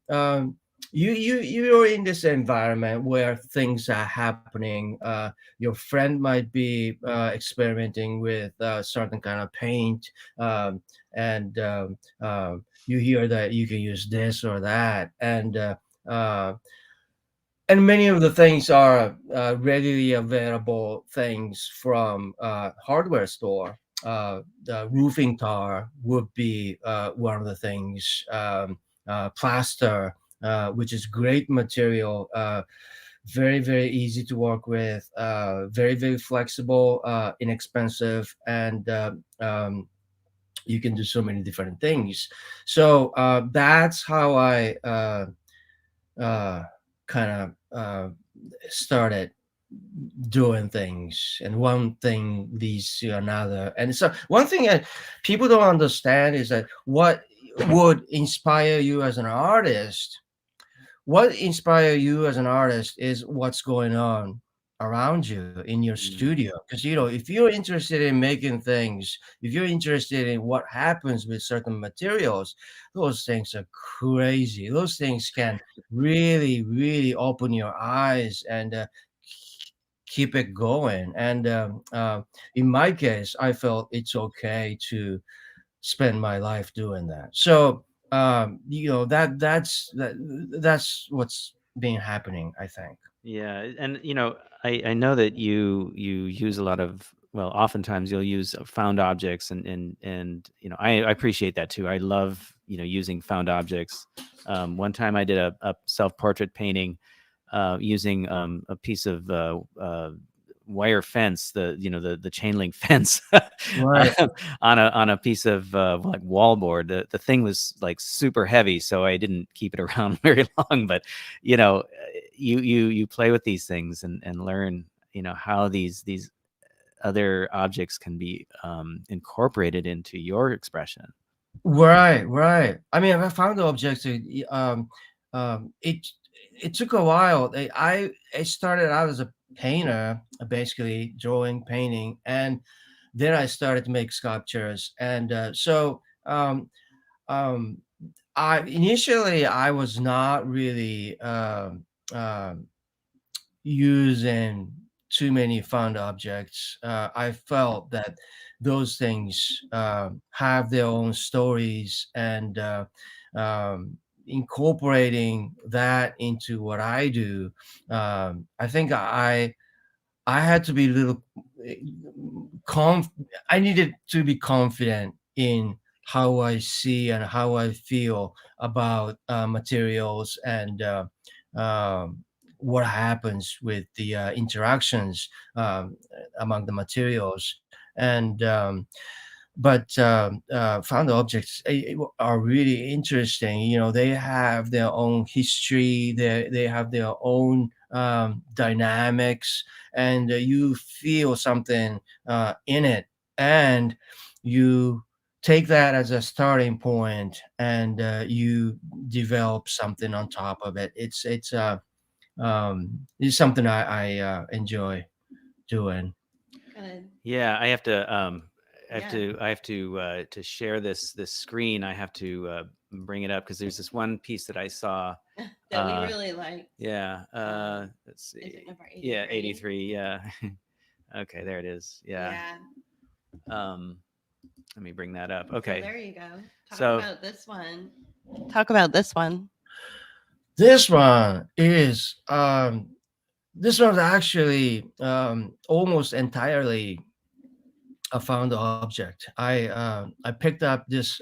[SPEAKER 3] you're in this environment where things are happening. Your friend might be experimenting with certain kind of paint, and you hear that you can use this or that, uh, and many of the things are readily available things from hardware store. The roofing tar would be one of the things. Plaster, which is great material, very, very easy to work with, very, very flexible, inexpensive, and you can do so many different things. So that's how I kind of started doing things, and one thing leads to another. And so one thing that people don't understand is that what would inspire you as an artist, what inspire you as an artist is what's going on around you in your
[SPEAKER 1] Mm.
[SPEAKER 3] studio. Because if you're interested in making things, if you're interested in what happens with certain materials, those things are crazy. Those things can really, really open your eyes and keep it going. And in my case, I felt it's okay to spend my life doing that. So that's what's been happening, I think.
[SPEAKER 1] Yeah, and I know that you use a lot of, well, oftentimes you'll use found objects, and I appreciate that too. I love using found objects. One time I did a self portrait painting using a piece of wire fence, the chain link fence
[SPEAKER 3] Right.
[SPEAKER 1] on a piece of like wallboard. The thing was like super heavy, so I didn't keep it around very long. But you know, you play with these things and learn how these other objects can be incorporated into your expression.
[SPEAKER 3] Right, right. I mean, I found the objects. It took a while. I started out as a painter, basically drawing, painting, and then I started to make sculptures. And um, I initially I was not really using too many found objects. I felt that those things have their own stories, and incorporating that into what I do, I think I had to be a little eh, conf. I needed to be confident in how I see and how I feel about materials and um, what happens with the interactions among the materials. And found objects are really interesting. They have their own history. They have their own dynamics, and you feel something in it, and you take that as a starting point, and you develop something on top of it. It's something I enjoy doing.
[SPEAKER 2] Good.
[SPEAKER 1] Yeah, I have to
[SPEAKER 2] Yeah.
[SPEAKER 1] to share this screen. I have to bring it up because there's this one piece that I saw.
[SPEAKER 2] That we
[SPEAKER 1] Uh,
[SPEAKER 2] really like.
[SPEAKER 1] yeah, let's
[SPEAKER 2] Is
[SPEAKER 1] see.
[SPEAKER 2] it number
[SPEAKER 1] Yeah,
[SPEAKER 2] 83?
[SPEAKER 1] 83. Yeah. Okay, there it is. Yeah.
[SPEAKER 2] Yeah.
[SPEAKER 1] Um, let me bring that up.
[SPEAKER 2] So
[SPEAKER 1] Okay.
[SPEAKER 2] there you go. Talk
[SPEAKER 1] So
[SPEAKER 2] about this one. Talk about this one.
[SPEAKER 3] This one is this one's actually almost entirely a found object. I picked up this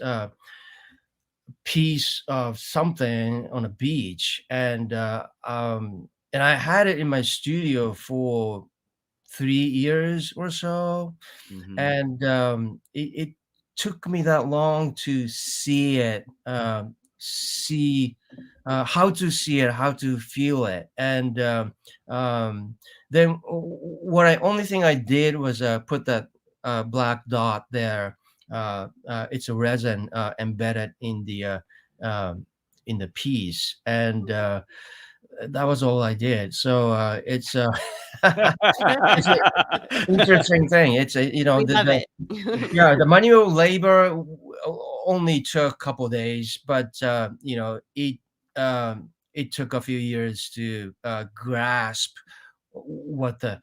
[SPEAKER 3] piece of something on a beach, and I had it in my studio for 3 years or so,
[SPEAKER 1] mhm.
[SPEAKER 3] and it took me that long to see it, see how to see it, how to feel it, and then what I only thing I did was put that black dot there. It's a resin embedded in the piece, and that was all I did. So it's an interesting thing. It's a
[SPEAKER 2] We love
[SPEAKER 3] the
[SPEAKER 2] it.
[SPEAKER 3] yeah, the manual labor only took a couple days, but it took a few years to grasp what the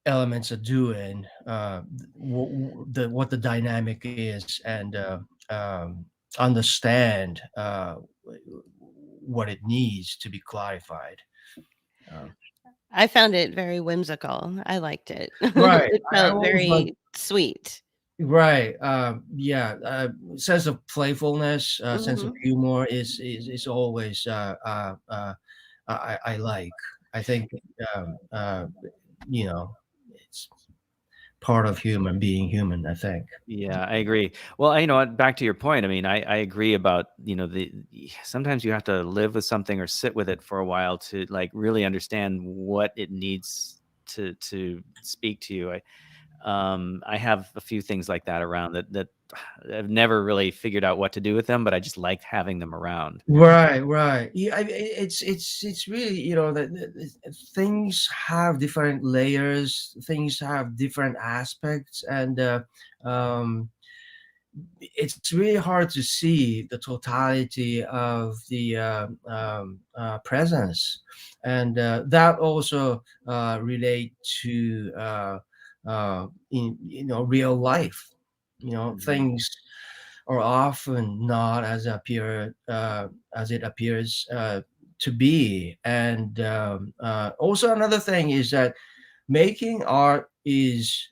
[SPEAKER 3] elements are doing, what the dynamic is, and understand what it needs to be clarified. Uh,
[SPEAKER 2] I found it very whimsical. I liked it.
[SPEAKER 3] right.
[SPEAKER 2] It
[SPEAKER 3] I
[SPEAKER 2] felt
[SPEAKER 3] always like.
[SPEAKER 2] very sweet.
[SPEAKER 3] Right. Yeah. Sense of playfulness, sense of
[SPEAKER 2] Hmm.
[SPEAKER 3] humor is always I like. I think you know it's part of human being human. I think.
[SPEAKER 1] Yeah, I agree. Well, what, back to your point. I mean, I agree about, sometimes you have to live with something or sit with it for a while to like really understand what it needs to speak to you. I have a few things like that around that I've never really figured out what to do with them, but I just liked having them around.
[SPEAKER 3] Right. Yeah, it's really, that things have different layers, things have different aspects, and um, it's really hard to see the totality of the presence, and that also relate to in real life.
[SPEAKER 1] Mhm.
[SPEAKER 3] Things are often not as it appears to be, and also another thing is that making art is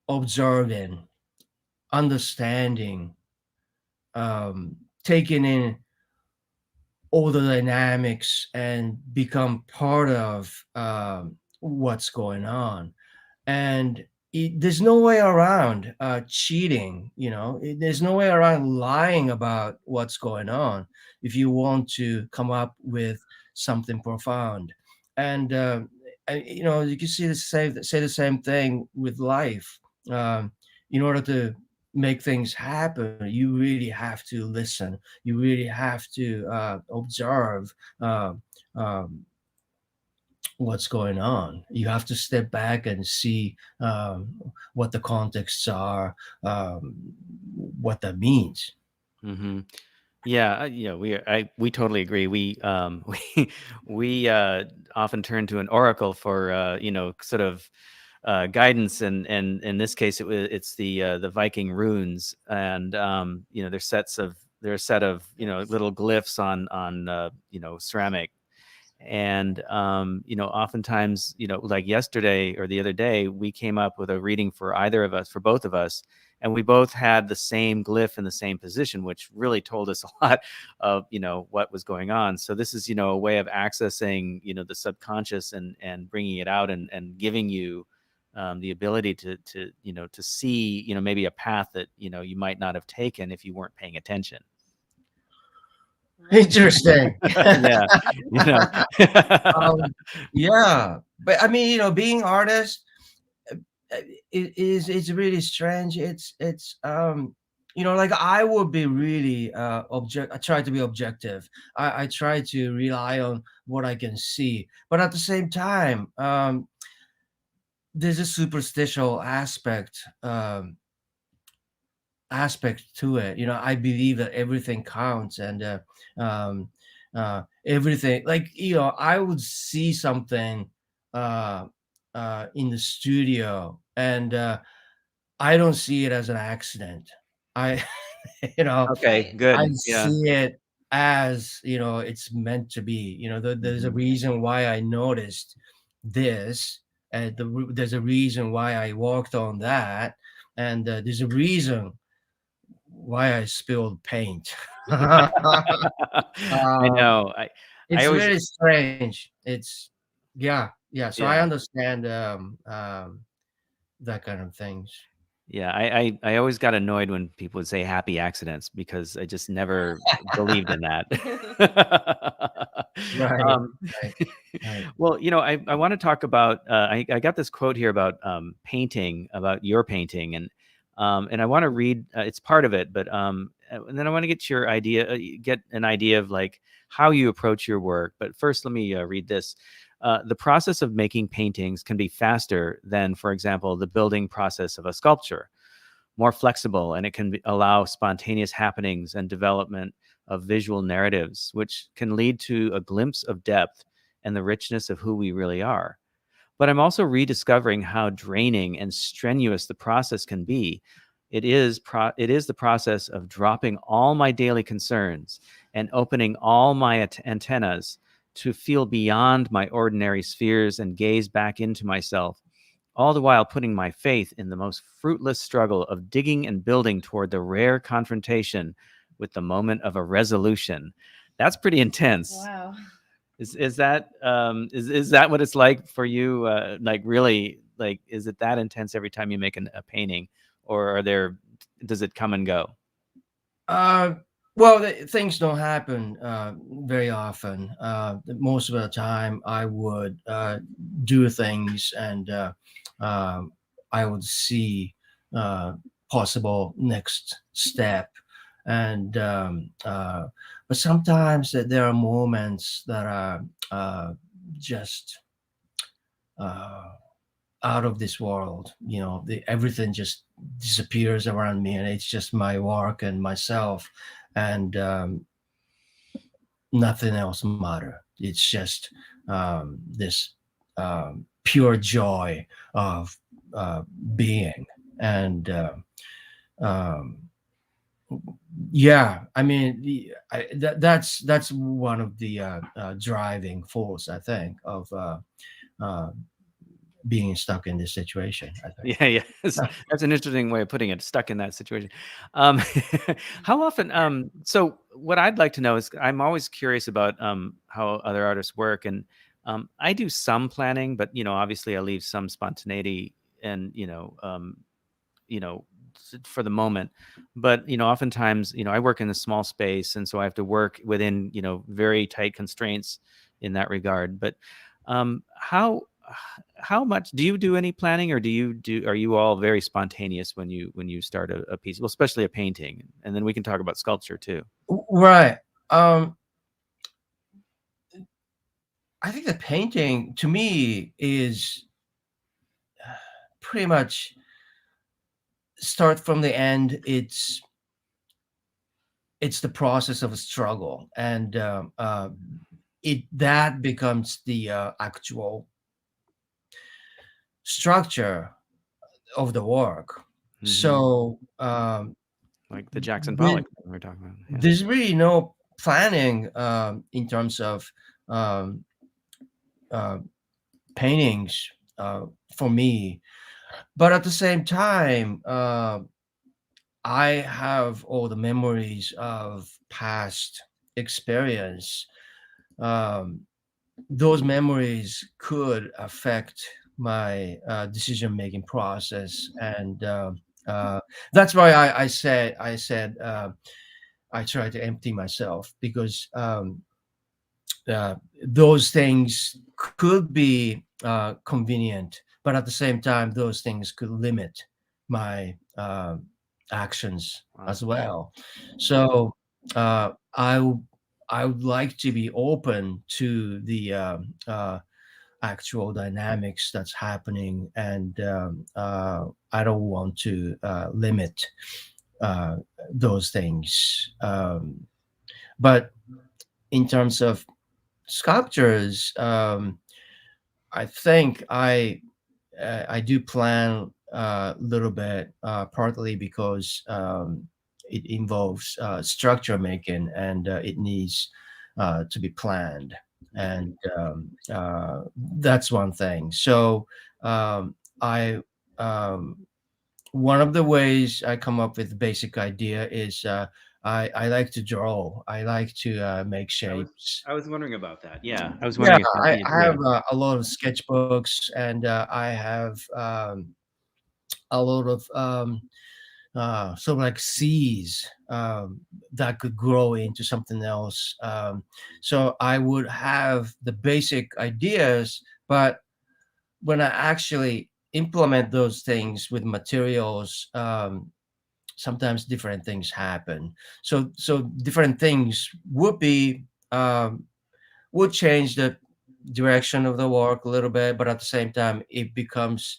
[SPEAKER 3] observing, understanding, taking in all the dynamics and become part of what's going on. And there's no way around cheating. There's no way around lying about what's going on if you want to come up with something profound. And you can say the same thing with life. In order to make things happen, you really have to listen, you really have to observe uh, um, what's going on. You have to step back and see what the contexts are, what that means.
[SPEAKER 1] Hmm. Yeah, we totally agree. We often turn to an oracle for sort of guidance, and in this case, it's the Viking runes, and they're a set of little glyphs on ceramic. And oftentimes, like yesterday or the other day, we came up with a reading for either of us, for both of us, and we both had the same glyph in the same position, which really told us a lot of what was going on. So this is a way of accessing the subconscious and bringing it out, and giving you the ability to see maybe a path that you might not have taken if you weren't paying attention.
[SPEAKER 3] Interesting.
[SPEAKER 1] Yeah, you know.
[SPEAKER 3] Yeah, but I mean, being artist is really strange. Like I would be really I try to be objective. I try to rely on what I can see, but at the same time, there's a superstitial aspect to it. I believe that everything counts, and um, everything, like, I would see something uh, in the studio, and I don't see it as an accident. I, you know,
[SPEAKER 1] Okay,
[SPEAKER 2] Right.
[SPEAKER 3] I
[SPEAKER 1] good. Yeah.
[SPEAKER 3] see it as, it's meant to be. There's a
[SPEAKER 1] Mhm.
[SPEAKER 3] reason why I noticed this, and there's a reason why I walked on that, and there's a reason why I spilled paint.
[SPEAKER 1] I
[SPEAKER 3] Um,
[SPEAKER 1] know. I
[SPEAKER 3] it's
[SPEAKER 1] always,
[SPEAKER 3] really strange. Yeah. So I
[SPEAKER 1] yeah.
[SPEAKER 3] understand that kind of things.
[SPEAKER 1] Yeah, I always got annoyed when people would say happy accidents, because I just never believed in that.
[SPEAKER 3] Right,
[SPEAKER 1] Um,
[SPEAKER 3] right, right.
[SPEAKER 1] well, I want to talk about, I got this quote here about painting, about your painting, and I want to read, it's part of it, but and then I want to get your idea, get an idea of like how you approach your work. But first, let me read this. The process of making paintings can be faster than, for example, the building process of a sculpture, more flexible, and it can allow spontaneous happenings and development of visual narratives, which can lead to a glimpse of depth and the richness of who we really are. But I'm also rediscovering how draining and strenuous the process can be. It is the process of dropping all my daily concerns and opening all my antennas to feel beyond my ordinary spheres and gaze back into myself, all the while putting my faith in the most fruitless struggle of digging and building toward the rare confrontation with the moment of a resolution. That's pretty intense.
[SPEAKER 2] Wow.
[SPEAKER 1] Is that what it's like for you? Like, really, like, is it that intense every time you make a painting, or does it come and go?
[SPEAKER 3] Uh, well, things don't happen very often. Most of the time, I would do things, and I would see uh, possible next step. And but sometimes there are moments that are just uh, out of this world. Everything just disappears around me, and it's just my work and myself, and nothing else matter. It's just this pure joy of being. And um, yeah, I mean, that's one of the driving force, I think, of uh, being stuck in this situation, I think.
[SPEAKER 1] Yeah, yeah. That's an interesting way of putting it. Stuck in that situation. Um, how often? So, what I'd like to know is, I'm always curious about how other artists work, and I do some planning, but obviously, I leave some spontaneity, and you know, for the moment. But oftentimes, I work in a small space, and so I have to work within very tight constraints in that regard. But how much do you do any planning, or are you all very spontaneous when you start a piece, well, especially a painting? And then we can talk about sculpture too.
[SPEAKER 3] Right. I think the painting to me is pretty much start from the end. It's the process of a struggle, and it that becomes the actual structure of the work.
[SPEAKER 1] Mhm.
[SPEAKER 3] So
[SPEAKER 1] Like the Jackson
[SPEAKER 3] the-
[SPEAKER 1] Pollock thing we're talking about. Yeah.
[SPEAKER 3] there's really no planning in terms of uh, paintings for me, but at the same time, I have all the memories of past experience. Um, those memories could affect my decision making process, and that's why I said I try to empty myself, because those things could be convenient, but at the same time, those things could limit my actions
[SPEAKER 1] Wow.
[SPEAKER 3] as well. So I would like to be open to the actual dynamics that's happening, and I don't want to limit uh, those things. But in terms of sculptures, I think I do plan a little bit, partly because it involves structure making, and it needs to be planned, and that's one thing. So I one of the ways I come up with basic idea is I like to draw. I like to make shapes.
[SPEAKER 1] I was wondering about that. Yeah, I was
[SPEAKER 3] Yeah,
[SPEAKER 1] wondering if
[SPEAKER 3] I
[SPEAKER 1] yeah.
[SPEAKER 3] have a lot of sketchbooks, and I have a lot of sort of like seeds that could grow into something else. So I would have the basic ideas, but when I actually implement those things with materials, sometimes different things happen. So different things would change the direction of the work a little bit, but at the same time, it becomes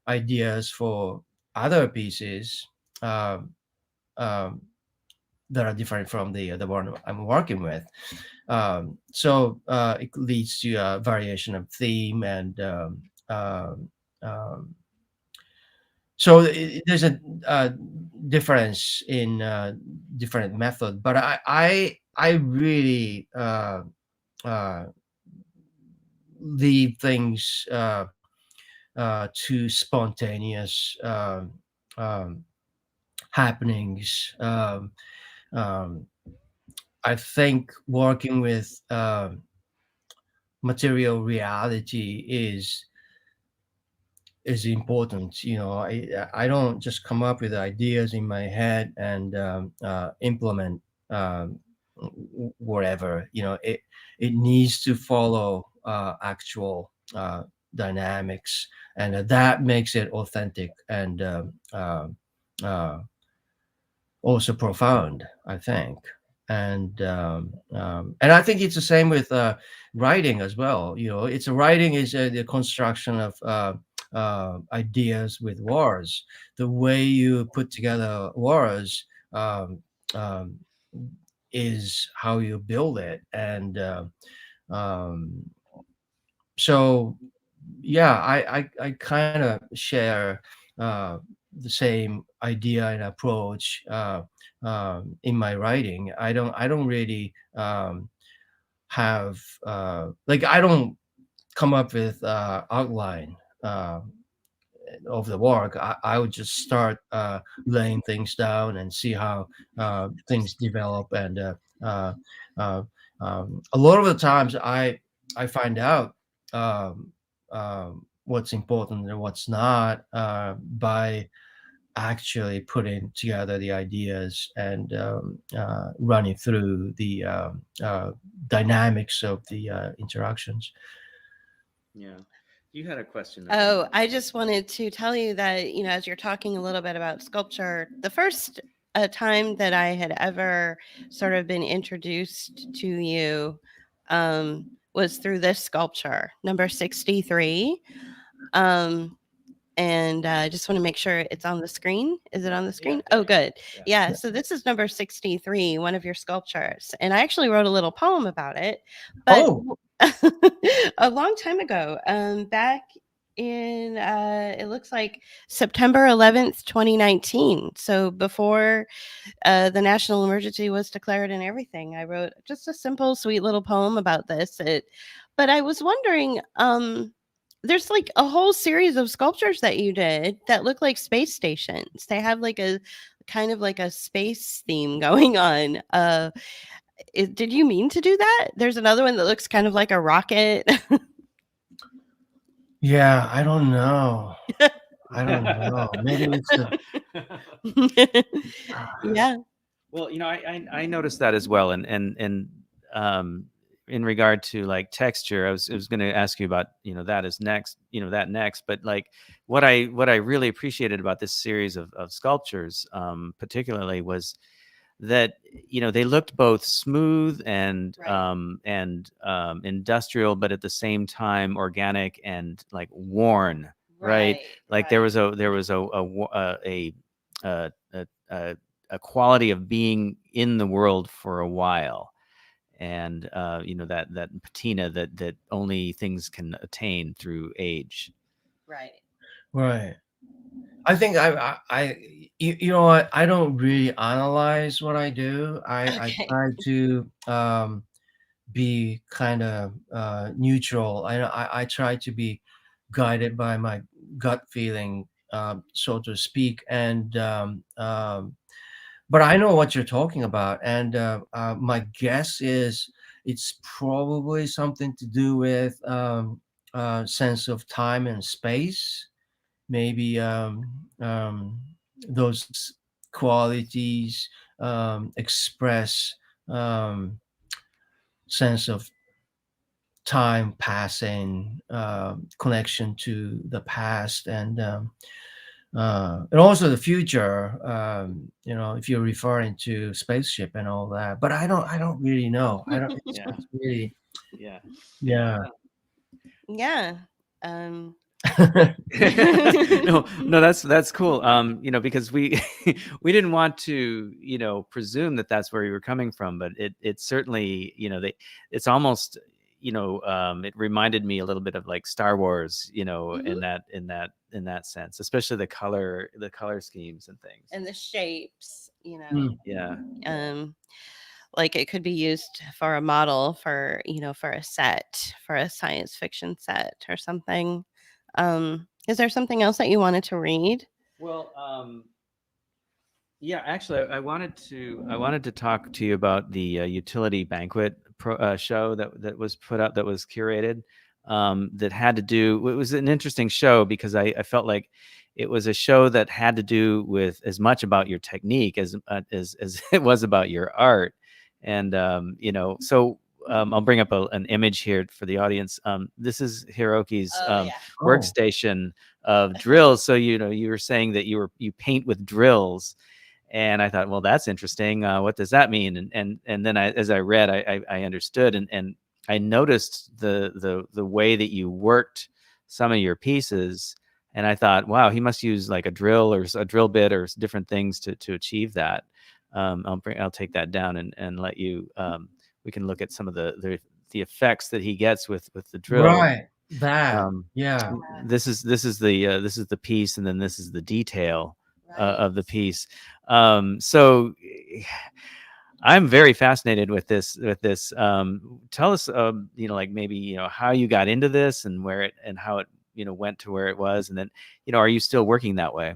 [SPEAKER 3] ideas for other pieces um, um, that are different from the one I'm working with. So it leads to a variation of theme, and um, um, so there's a difference in different method. But I really uh, leave things to spontaneous um, happenings. Um, I think working with material reality is important. I don't just come up with ideas in my head and implement whatever. It needs to follow actual dynamics, and that makes it authentic, and uh, also profound, I think. And I think it's the same with writing as well. You know, it's writing is the construction of ideas with words. The way you put together words um, um, is how you build it, and um, so yeah, I kind of share uh, the same idea and approach in my writing. I don't really have like I don't come up with outline uh, of the work. I would just start laying things down and see how things develop. And uh, uh, a lot of the times I find out um, what's important and what's not by actually putting together the ideas and running through the dynamics of the interactions.
[SPEAKER 1] Yeah. You had a question.
[SPEAKER 2] Oh, I just wanted to tell you that, as you're talking a little bit about sculpture, the first time that I had ever sort of been introduced to you was through this sculpture, number 63. Um, and I just want to make sure it's on the screen. Is it on the screen? Oh, good. Yeah. So this is number 63, one of your sculptures. And I actually wrote a little poem about it. But
[SPEAKER 3] Oh,
[SPEAKER 2] a long time ago, back in it looks like September 11th, 2019. So before the national emergency was declared and everything, I wrote just a simple, sweet little poem about this. But I was wondering, there's like a whole series of sculptures that you did that look like space stations. They have like a kind of like a space theme going on. Did you mean to do that? There's another one that looks kind of like a rocket.
[SPEAKER 3] yeah, I don't know. I don't know. Maybe it's the
[SPEAKER 2] Yeah.
[SPEAKER 1] Well, I noticed that as well, and um, in regard to like texture, I was going to ask you about that is next, that next, but like what I really appreciated about this series of sculptures, particularly was that they looked both smooth and
[SPEAKER 2] Right.
[SPEAKER 1] industrial, but at the same time organic and like worn, right?
[SPEAKER 2] Right.
[SPEAKER 1] Like there was a quality of being in the world for a while, and that patina that only things can attain through age.
[SPEAKER 2] Right.
[SPEAKER 3] right. I think you know what? I don't really analyze what I do. I
[SPEAKER 2] Okay.
[SPEAKER 3] try to be kind of neutral. I try to be guided by my gut feeling, so to speak. And but I know what you're talking about, and my guess is it's probably something to do with sense of time and space. Maybe those qualities express um, sense of time passing, connection to the past, and also the future. If you're referring to spaceship and all that, but I don't really know. I don't.
[SPEAKER 1] Yeah.
[SPEAKER 3] It's really,
[SPEAKER 1] Yeah.
[SPEAKER 3] yeah.
[SPEAKER 2] Yeah. Um
[SPEAKER 1] No, that's cool. Because we we didn't want to, presume that that's where you were coming from, but it certainly, it's almost, it reminded me a little bit of like Star Wars,
[SPEAKER 2] Mhm.
[SPEAKER 1] in that sense, especially the color schemes and things.
[SPEAKER 2] And the shapes,
[SPEAKER 3] Mm.
[SPEAKER 1] Yeah.
[SPEAKER 2] um like it could be used for a model for, for a set, for a science fiction set or something. Is there something else that you wanted to read?
[SPEAKER 1] Well, yeah, actually, I wanted to talk to you about the utility banquet show that was put up, that was curated, that had to do. It was an interesting show because I felt like it was a show that had to do with as much about your technique as it was about your art, and so I'll bring up an image here for the audience. This is Hiroki's
[SPEAKER 2] Oh,
[SPEAKER 3] Oh,
[SPEAKER 1] workstation of drills. So you were saying that you paint with drills, and I thought, well, that's interesting. What does that mean? And then as I read, I understood, and I noticed the way that you worked some of your pieces, and I thought, wow, he must use like a drill or a drill bit or different things to achieve that. I'll take that down and let you. We can look at some of the effects that he gets with the drill.
[SPEAKER 3] right. That.
[SPEAKER 1] Um,
[SPEAKER 3] Yeah.
[SPEAKER 1] this is the piece, and then this is the detail
[SPEAKER 2] right.
[SPEAKER 1] of the piece. So I'm very fascinated with this. Tell us, like maybe how you got into this and where it and how it went to where it was, and then are you still working that way?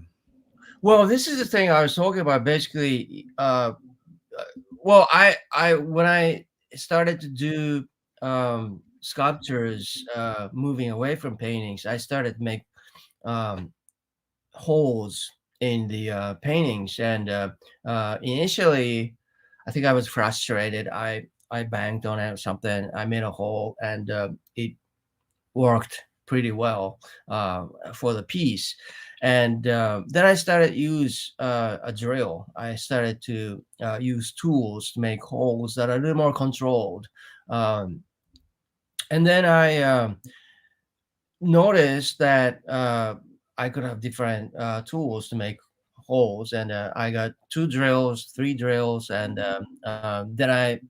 [SPEAKER 3] Well, this is the thing I was talking about. Basically, well, I when I started to do sculptures, moving away from paintings, I started to make um, holes in the paintings, and initially, I think I was frustrated. I banged on it or something. I made a hole, and it worked pretty well for the piece. And then I started use a drill. I started to use tools to make holes that are a little more controlled. Um, and then I noticed that I could have different tools to make holes, and I got 2 drills, 3 drills, and then I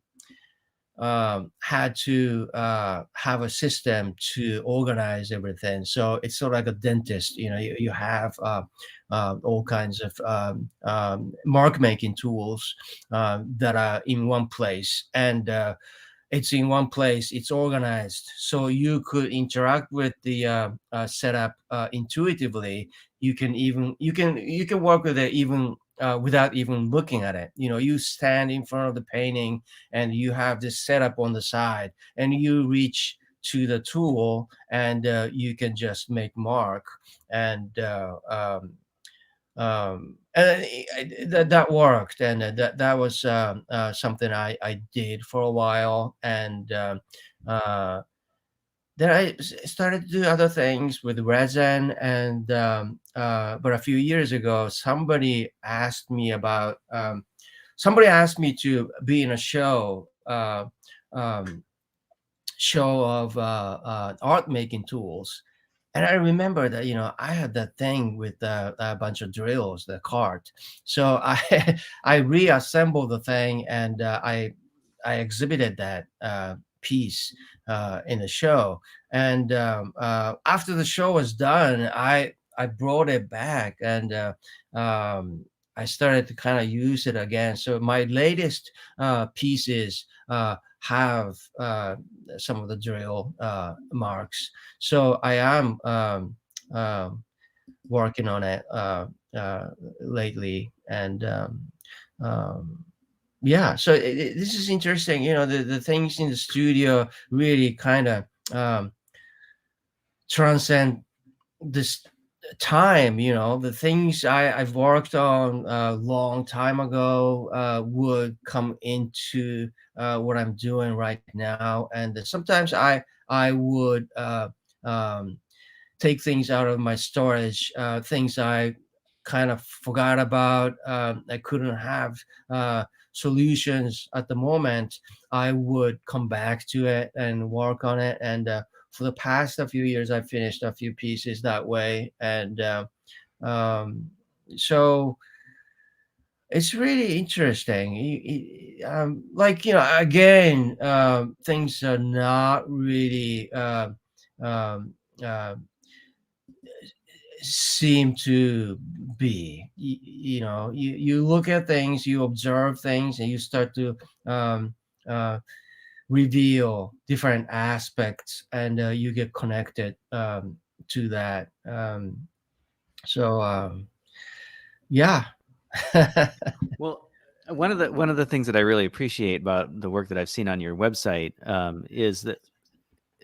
[SPEAKER 3] had to have a system to organize everything. So it's sort of like a dentist. You have all kinds of mark making tools that are in one place, and it's in one place, it's organized, so you could interact with the setup intuitively. You can work with it even without even looking at it. You stand in front of the painting, and you have this setup on the side, and you reach to the tool, and you can just make mark. And that worked, and that was something I did for a while. And uh, then started to do other things with resin. And but a few years ago, somebody asked me to be in a um, show of art making tools. And I remember that, I had that thing with a bunch of drills, the cart. So I I reassembled the thing, and I exhibited that piece in the show. And after the show was done, I brought it back, and I started to kind of use it again. So my latest pieces have some of the drill marks. So I am working on it lately. And yeah, so this is interesting. The things in the studio really kind of transcend this time. The things I've worked on a long time ago would come into what I'm doing right now. And sometimes I would um, take things out of my storage, things I kind of forgot about. I couldn't have solutions at the moment. I would come back to it and work on it. And for the past a few years, I finished a few pieces that way. And um, so it's really interesting. Like, again, things are not really um, uh, seem to be. You look at things, you observe things, and you start to um, uh, reveal different aspects, and you get connected to that. So yeah.
[SPEAKER 1] Well, one of the things that I really appreciate about the work that I've seen on your website is that,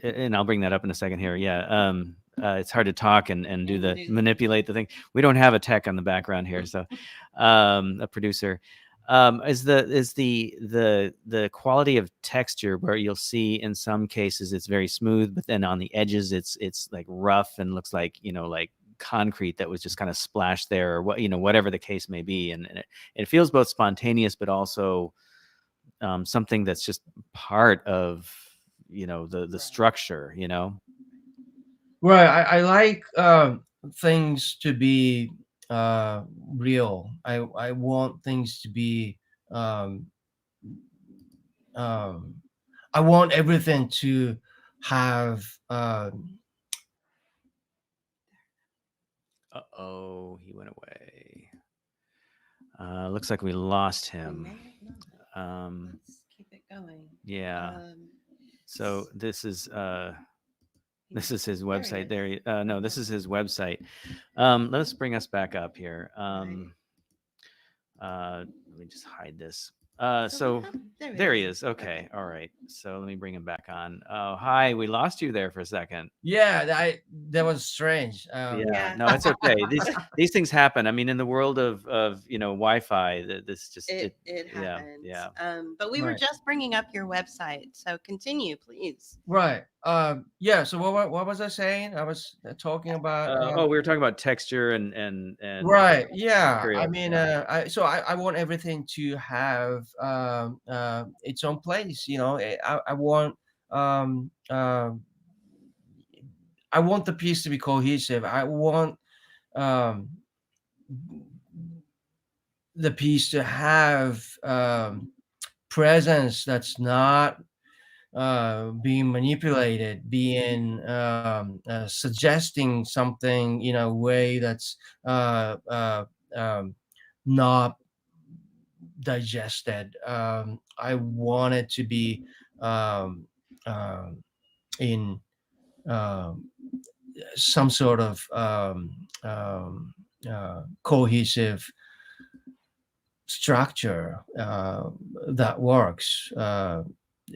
[SPEAKER 1] and I'll bring that up in a second here. Yeah, it's hard to talk and manipulate the thing. We don't have a tech on the background here, so a producer. is the quality of texture, where you'll see in some cases it's very smooth, but then on the edges it's like rough and looks like, like concrete that was just kind of splashed there, or whatever the case may be, and it feels both spontaneous but also something that's just part of the structure.
[SPEAKER 3] Right. I like things to be real. I want things to be. Um, um, I want everything to have.
[SPEAKER 1] Uh-oh, he went away. Looks like we lost
[SPEAKER 2] We
[SPEAKER 1] him.
[SPEAKER 2] may have not. Let's keep it going.
[SPEAKER 1] Yeah. So this is
[SPEAKER 2] He's-
[SPEAKER 1] his
[SPEAKER 2] there he
[SPEAKER 1] website.
[SPEAKER 2] is.
[SPEAKER 1] There, no, this is his website. Let's bring us back up here. Let me just hide this. So there he is. Okay, all right. So let me bring him back on. Oh, hi. We lost you there for a second.
[SPEAKER 3] Yeah, that was strange.
[SPEAKER 1] Yeah.
[SPEAKER 2] Yeah.
[SPEAKER 1] No, it's okay. These things happen. I mean, in the world of Wi-Fi, this just
[SPEAKER 2] It
[SPEAKER 1] yeah,
[SPEAKER 2] happens.
[SPEAKER 1] yeah.
[SPEAKER 2] But we were
[SPEAKER 3] Right.
[SPEAKER 2] just bringing up your website, so continue, please.
[SPEAKER 3] Right. Yeah. So what was I saying? I was talking about.
[SPEAKER 1] Oh, we were talking about texture and
[SPEAKER 3] Right. Yeah. I
[SPEAKER 1] materials.
[SPEAKER 3] mean,
[SPEAKER 1] Yeah.
[SPEAKER 3] I want everything to have its own place. I want um, um, I want the piece to be cohesive. I want um, the piece to have presence that's not being manipulated, being suggesting something in a way that's uh, uh, um, not digested. I want it to be um, um in um, some sort of cohesive structure that works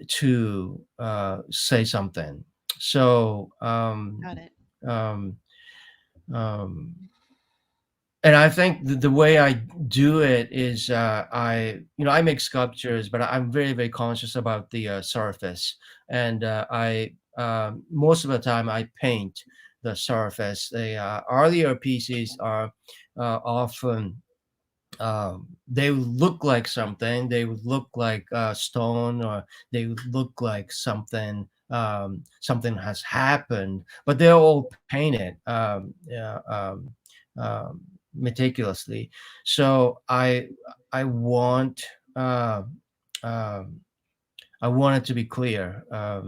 [SPEAKER 3] to say something. So,
[SPEAKER 2] Got it.
[SPEAKER 3] um, um, and I think the way I do it is I make sculptures, but I'm very, very conscious about the surface. And I most of the time I paint the surface. The earlier pieces are often they would look like something. They would look like stone, or they would look like something. Something has happened, but they're all painted meticulously. So I want uh, um, I want it to be clear. I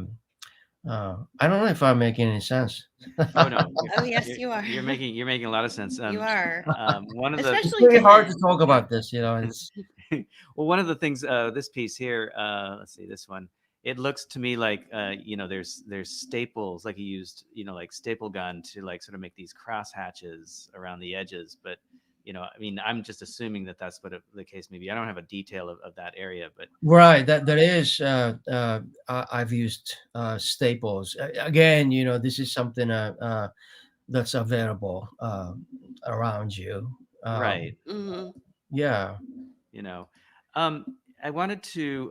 [SPEAKER 3] don't know if I'm making any sense.
[SPEAKER 1] Oh no.
[SPEAKER 2] Oh, yes, you are.
[SPEAKER 1] You're making a lot of sense.
[SPEAKER 2] You are.
[SPEAKER 1] One of the
[SPEAKER 3] It's
[SPEAKER 2] Especially
[SPEAKER 3] really
[SPEAKER 2] to
[SPEAKER 3] hard to
[SPEAKER 2] men.
[SPEAKER 3] talk
[SPEAKER 2] Yeah.
[SPEAKER 3] about this. It's
[SPEAKER 1] well, one of the things, this piece here, let's see, this one, it looks to me like, there's staples, like he used, like staple gun to like sort of make these cross hatches around the edges. But, I mean, I'm just assuming that that's what the case may be. I don't have a detail of that area, but
[SPEAKER 3] right. That is. I've used staples. Again, this is something that's available around you.
[SPEAKER 1] right.
[SPEAKER 2] Hmm.
[SPEAKER 3] Yeah.
[SPEAKER 1] you know um I wanted to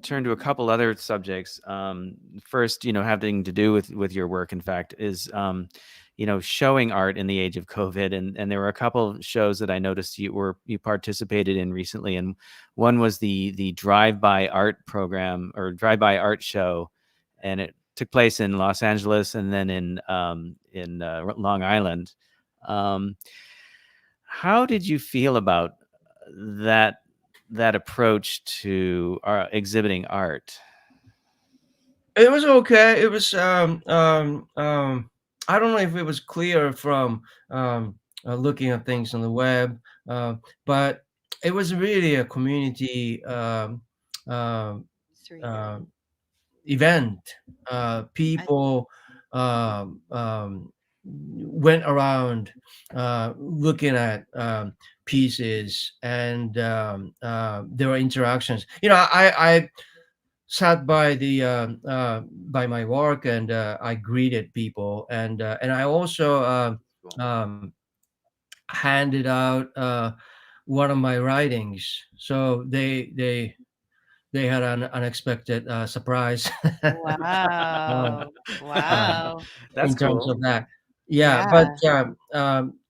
[SPEAKER 1] turn to a couple other subjects. First, having to do with your work, in fact, is showing art in the age of COVID. And there were a couple of shows that I noticed you participated in recently, and one was the drive-by art program, or drive-by art show, and it took place in Los Angeles and then in Long Island. um how did you feel about that that approach to exhibiting art?
[SPEAKER 3] It was okay. It was. I don't know if it was clear from looking at things on the web, but it was really a community um,
[SPEAKER 2] Serena.
[SPEAKER 3] uh, event. People went around looking at pieces, and there were interactions. I sat by the by my work, and I greeted people, and I also
[SPEAKER 1] Cool.
[SPEAKER 3] handed out one of my writings. So they had an unexpected surprise um,
[SPEAKER 2] Wow.
[SPEAKER 3] um,
[SPEAKER 2] Wow.
[SPEAKER 1] That's
[SPEAKER 3] in terms
[SPEAKER 1] cool.
[SPEAKER 3] of that. Yeah, but
[SPEAKER 2] Yeah.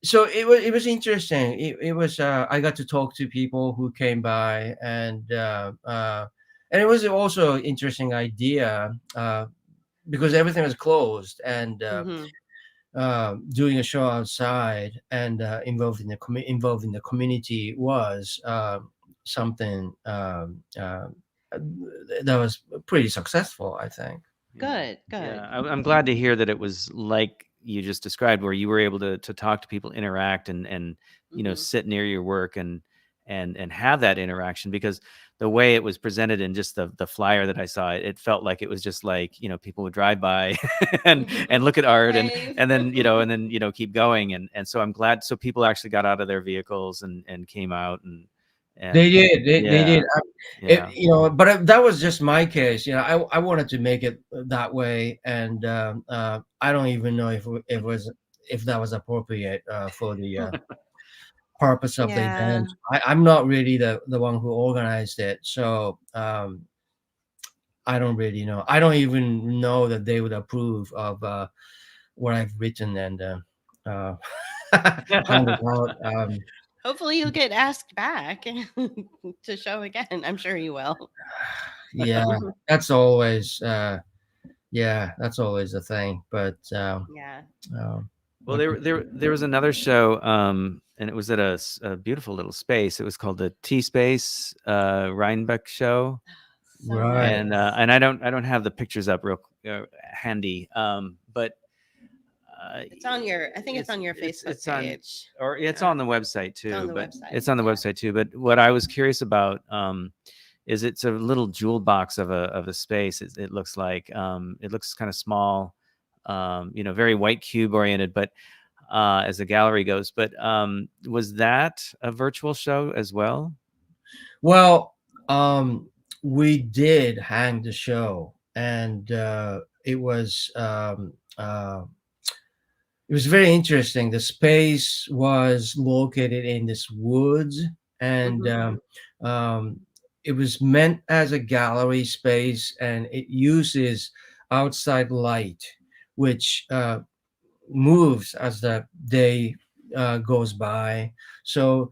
[SPEAKER 3] so it was interesting. It was I got to talk to people who came by, and it was also interesting idea because everything was closed, and
[SPEAKER 2] Mhm.
[SPEAKER 3] doing a show outside and involved in the community was something that was pretty successful, I think.
[SPEAKER 1] Yeah.
[SPEAKER 2] Good, good.
[SPEAKER 1] Yeah. I'm glad to hear that it was like you just described, where you were able to talk to people, interact, and
[SPEAKER 2] Mhm.
[SPEAKER 1] sit near your work and have that interaction, because the way it was presented in just the flyer that I saw, it felt like it was just like, people would drive by and look at art, and
[SPEAKER 2] Wave.
[SPEAKER 1] and then keep going, and so I'm glad, so people actually got out of their vehicles and came out,
[SPEAKER 3] They
[SPEAKER 1] and
[SPEAKER 3] did. They
[SPEAKER 1] yeah,
[SPEAKER 3] did.
[SPEAKER 1] yeah.
[SPEAKER 3] But that was just my case. I wanted to make it that way, and I don't even know if that was appropriate for the purpose of the
[SPEAKER 2] Yeah.
[SPEAKER 3] event. I'm not really the one who organized it, so I don't really know. I don't even know that they would approve of what I've written and uh, handed out.
[SPEAKER 2] Hopefully you'll get asked back to show again. I'm sure you will.
[SPEAKER 3] Yeah, that's always that's always a thing. But
[SPEAKER 2] Yeah.
[SPEAKER 1] Well,
[SPEAKER 3] what
[SPEAKER 1] there was another show, and it was at a beautiful little space. It was called the T Space Rhinebeck Show,
[SPEAKER 2] So
[SPEAKER 3] right?
[SPEAKER 2] nice.
[SPEAKER 1] and I don't have the pictures up real handy, but
[SPEAKER 2] It's on your I think it's on your Facebook
[SPEAKER 1] it's on,
[SPEAKER 2] page.
[SPEAKER 1] or it's
[SPEAKER 2] Yeah.
[SPEAKER 1] on the website
[SPEAKER 2] It's on
[SPEAKER 1] too.
[SPEAKER 2] the
[SPEAKER 1] But
[SPEAKER 2] website.
[SPEAKER 1] it's on the
[SPEAKER 2] Yeah.
[SPEAKER 1] website too. But what I was curious about, is it's a little jewel box of a space. It looks like, it looks kind of small, very white cube oriented, but as the gallery goes. But was that a virtual show as well?
[SPEAKER 3] Well, we did hang the show, and it was very interesting. The space was located in this woods, and
[SPEAKER 2] Mhm.
[SPEAKER 3] um, it was meant as a gallery space, and it uses outside light, which moves as the day goes by. So,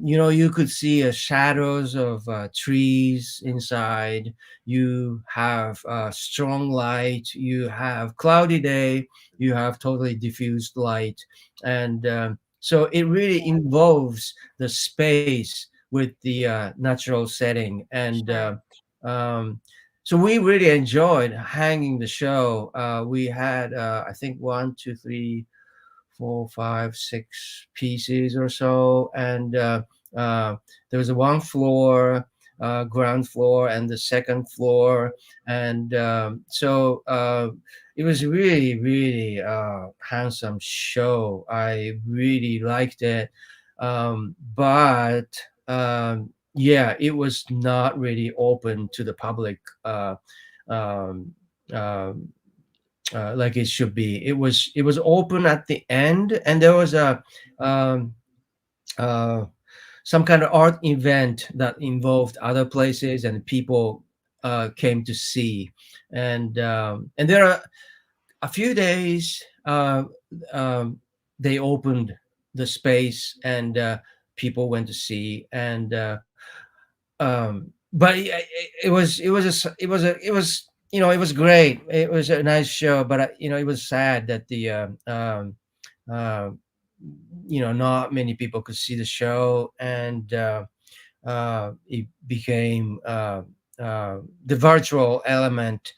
[SPEAKER 3] you could see shadows of trees inside. You have strong light. You have cloudy day. You have totally diffused light. And so it really involves the space with the natural setting. And
[SPEAKER 2] Sure.
[SPEAKER 3] um, so we really enjoyed hanging the show. We had, I think, one, two, three, four, five, six pieces or so, and uh, there was a one floor, ground floor, and the second floor, and it was really, really handsome show. I really liked it, but yeah, it was not really open to the public. Um, um, like it should be. It was open at the end, and there was a um, uh, some kind of art event that involved other places, and people came to see. And there are a few days um, they opened the space, and people went to see, and but it was great. It was a nice show, but it was sad that the uh, not many people could see the show, and it became the virtual element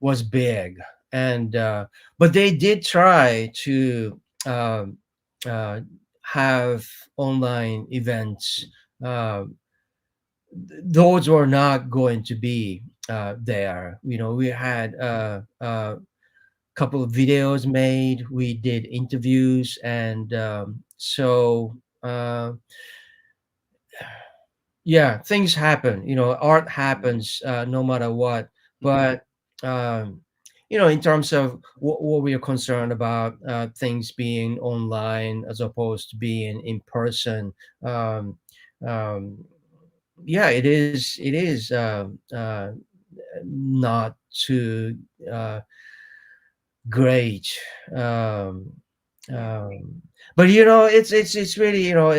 [SPEAKER 3] was big, and but they did try to um uh, have online events. Uh, those were not going to be there. We had a couple of videos made. We did interviews, and uh, yeah, things happen. Art happens no matter what.
[SPEAKER 1] Mhm.
[SPEAKER 3] But in terms of what we are concerned about, things being online as opposed to being in person. um, yeah, it is not too uh, great. Um,
[SPEAKER 2] Yeah.
[SPEAKER 3] um, but you know, it's really, you know,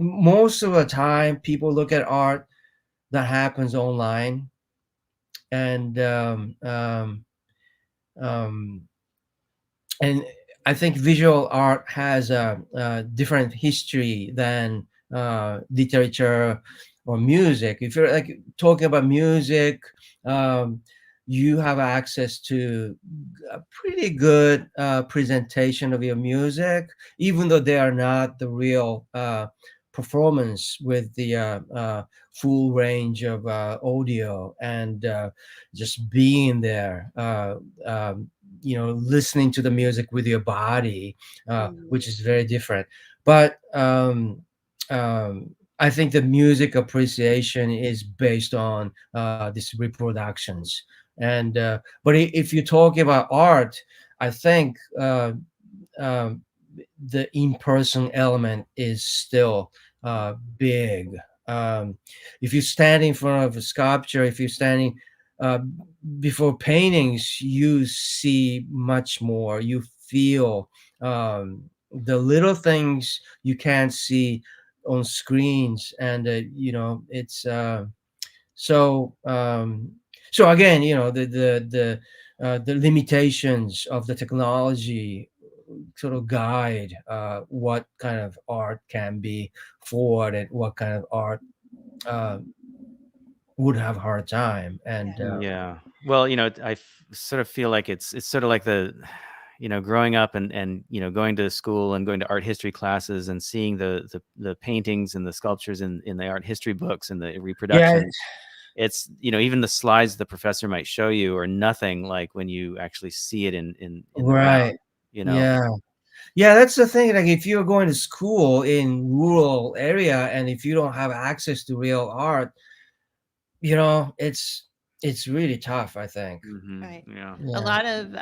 [SPEAKER 3] most of the time people look at art that happens online, and um, and I think visual art has a different history than literature or music. If you're like talking about music, um, you have access to a pretty good presentation of your music, even though they are not the real performance with the full range of audio and just being there. You know, listening to the music with your body,
[SPEAKER 2] Mm,
[SPEAKER 3] which is very different. But I think the music appreciation is based on these reproductions. And but if you're talking about art, I think um, the in-person element is still big. Um, if you stand in front of a sculpture, if you're standing uh, before paintings, you see much more. You feel the little things you can't see on screens, and you know, it's so. So again, you know, the limitations of the technology sort of guide what kind of art can be forward and what kind of art uh, would have a hard time. And
[SPEAKER 2] yeah.
[SPEAKER 1] Yeah. Well, sort of feel like it's sort of like the, growing up and going to school and going to art history classes and seeing the paintings and the sculptures in the art history books and the
[SPEAKER 3] yeah,
[SPEAKER 1] reproductions. It's, even the slides the professor might show you are nothing like when you actually see it in the
[SPEAKER 3] right.
[SPEAKER 1] round, you know.
[SPEAKER 3] Yeah. Yeah, that's the thing. Like, if you're going to school in rural area and if you don't have access to real art, you know, it's really tough, I think.
[SPEAKER 2] Right.
[SPEAKER 1] Yeah.
[SPEAKER 2] A
[SPEAKER 3] Yeah.
[SPEAKER 2] lot of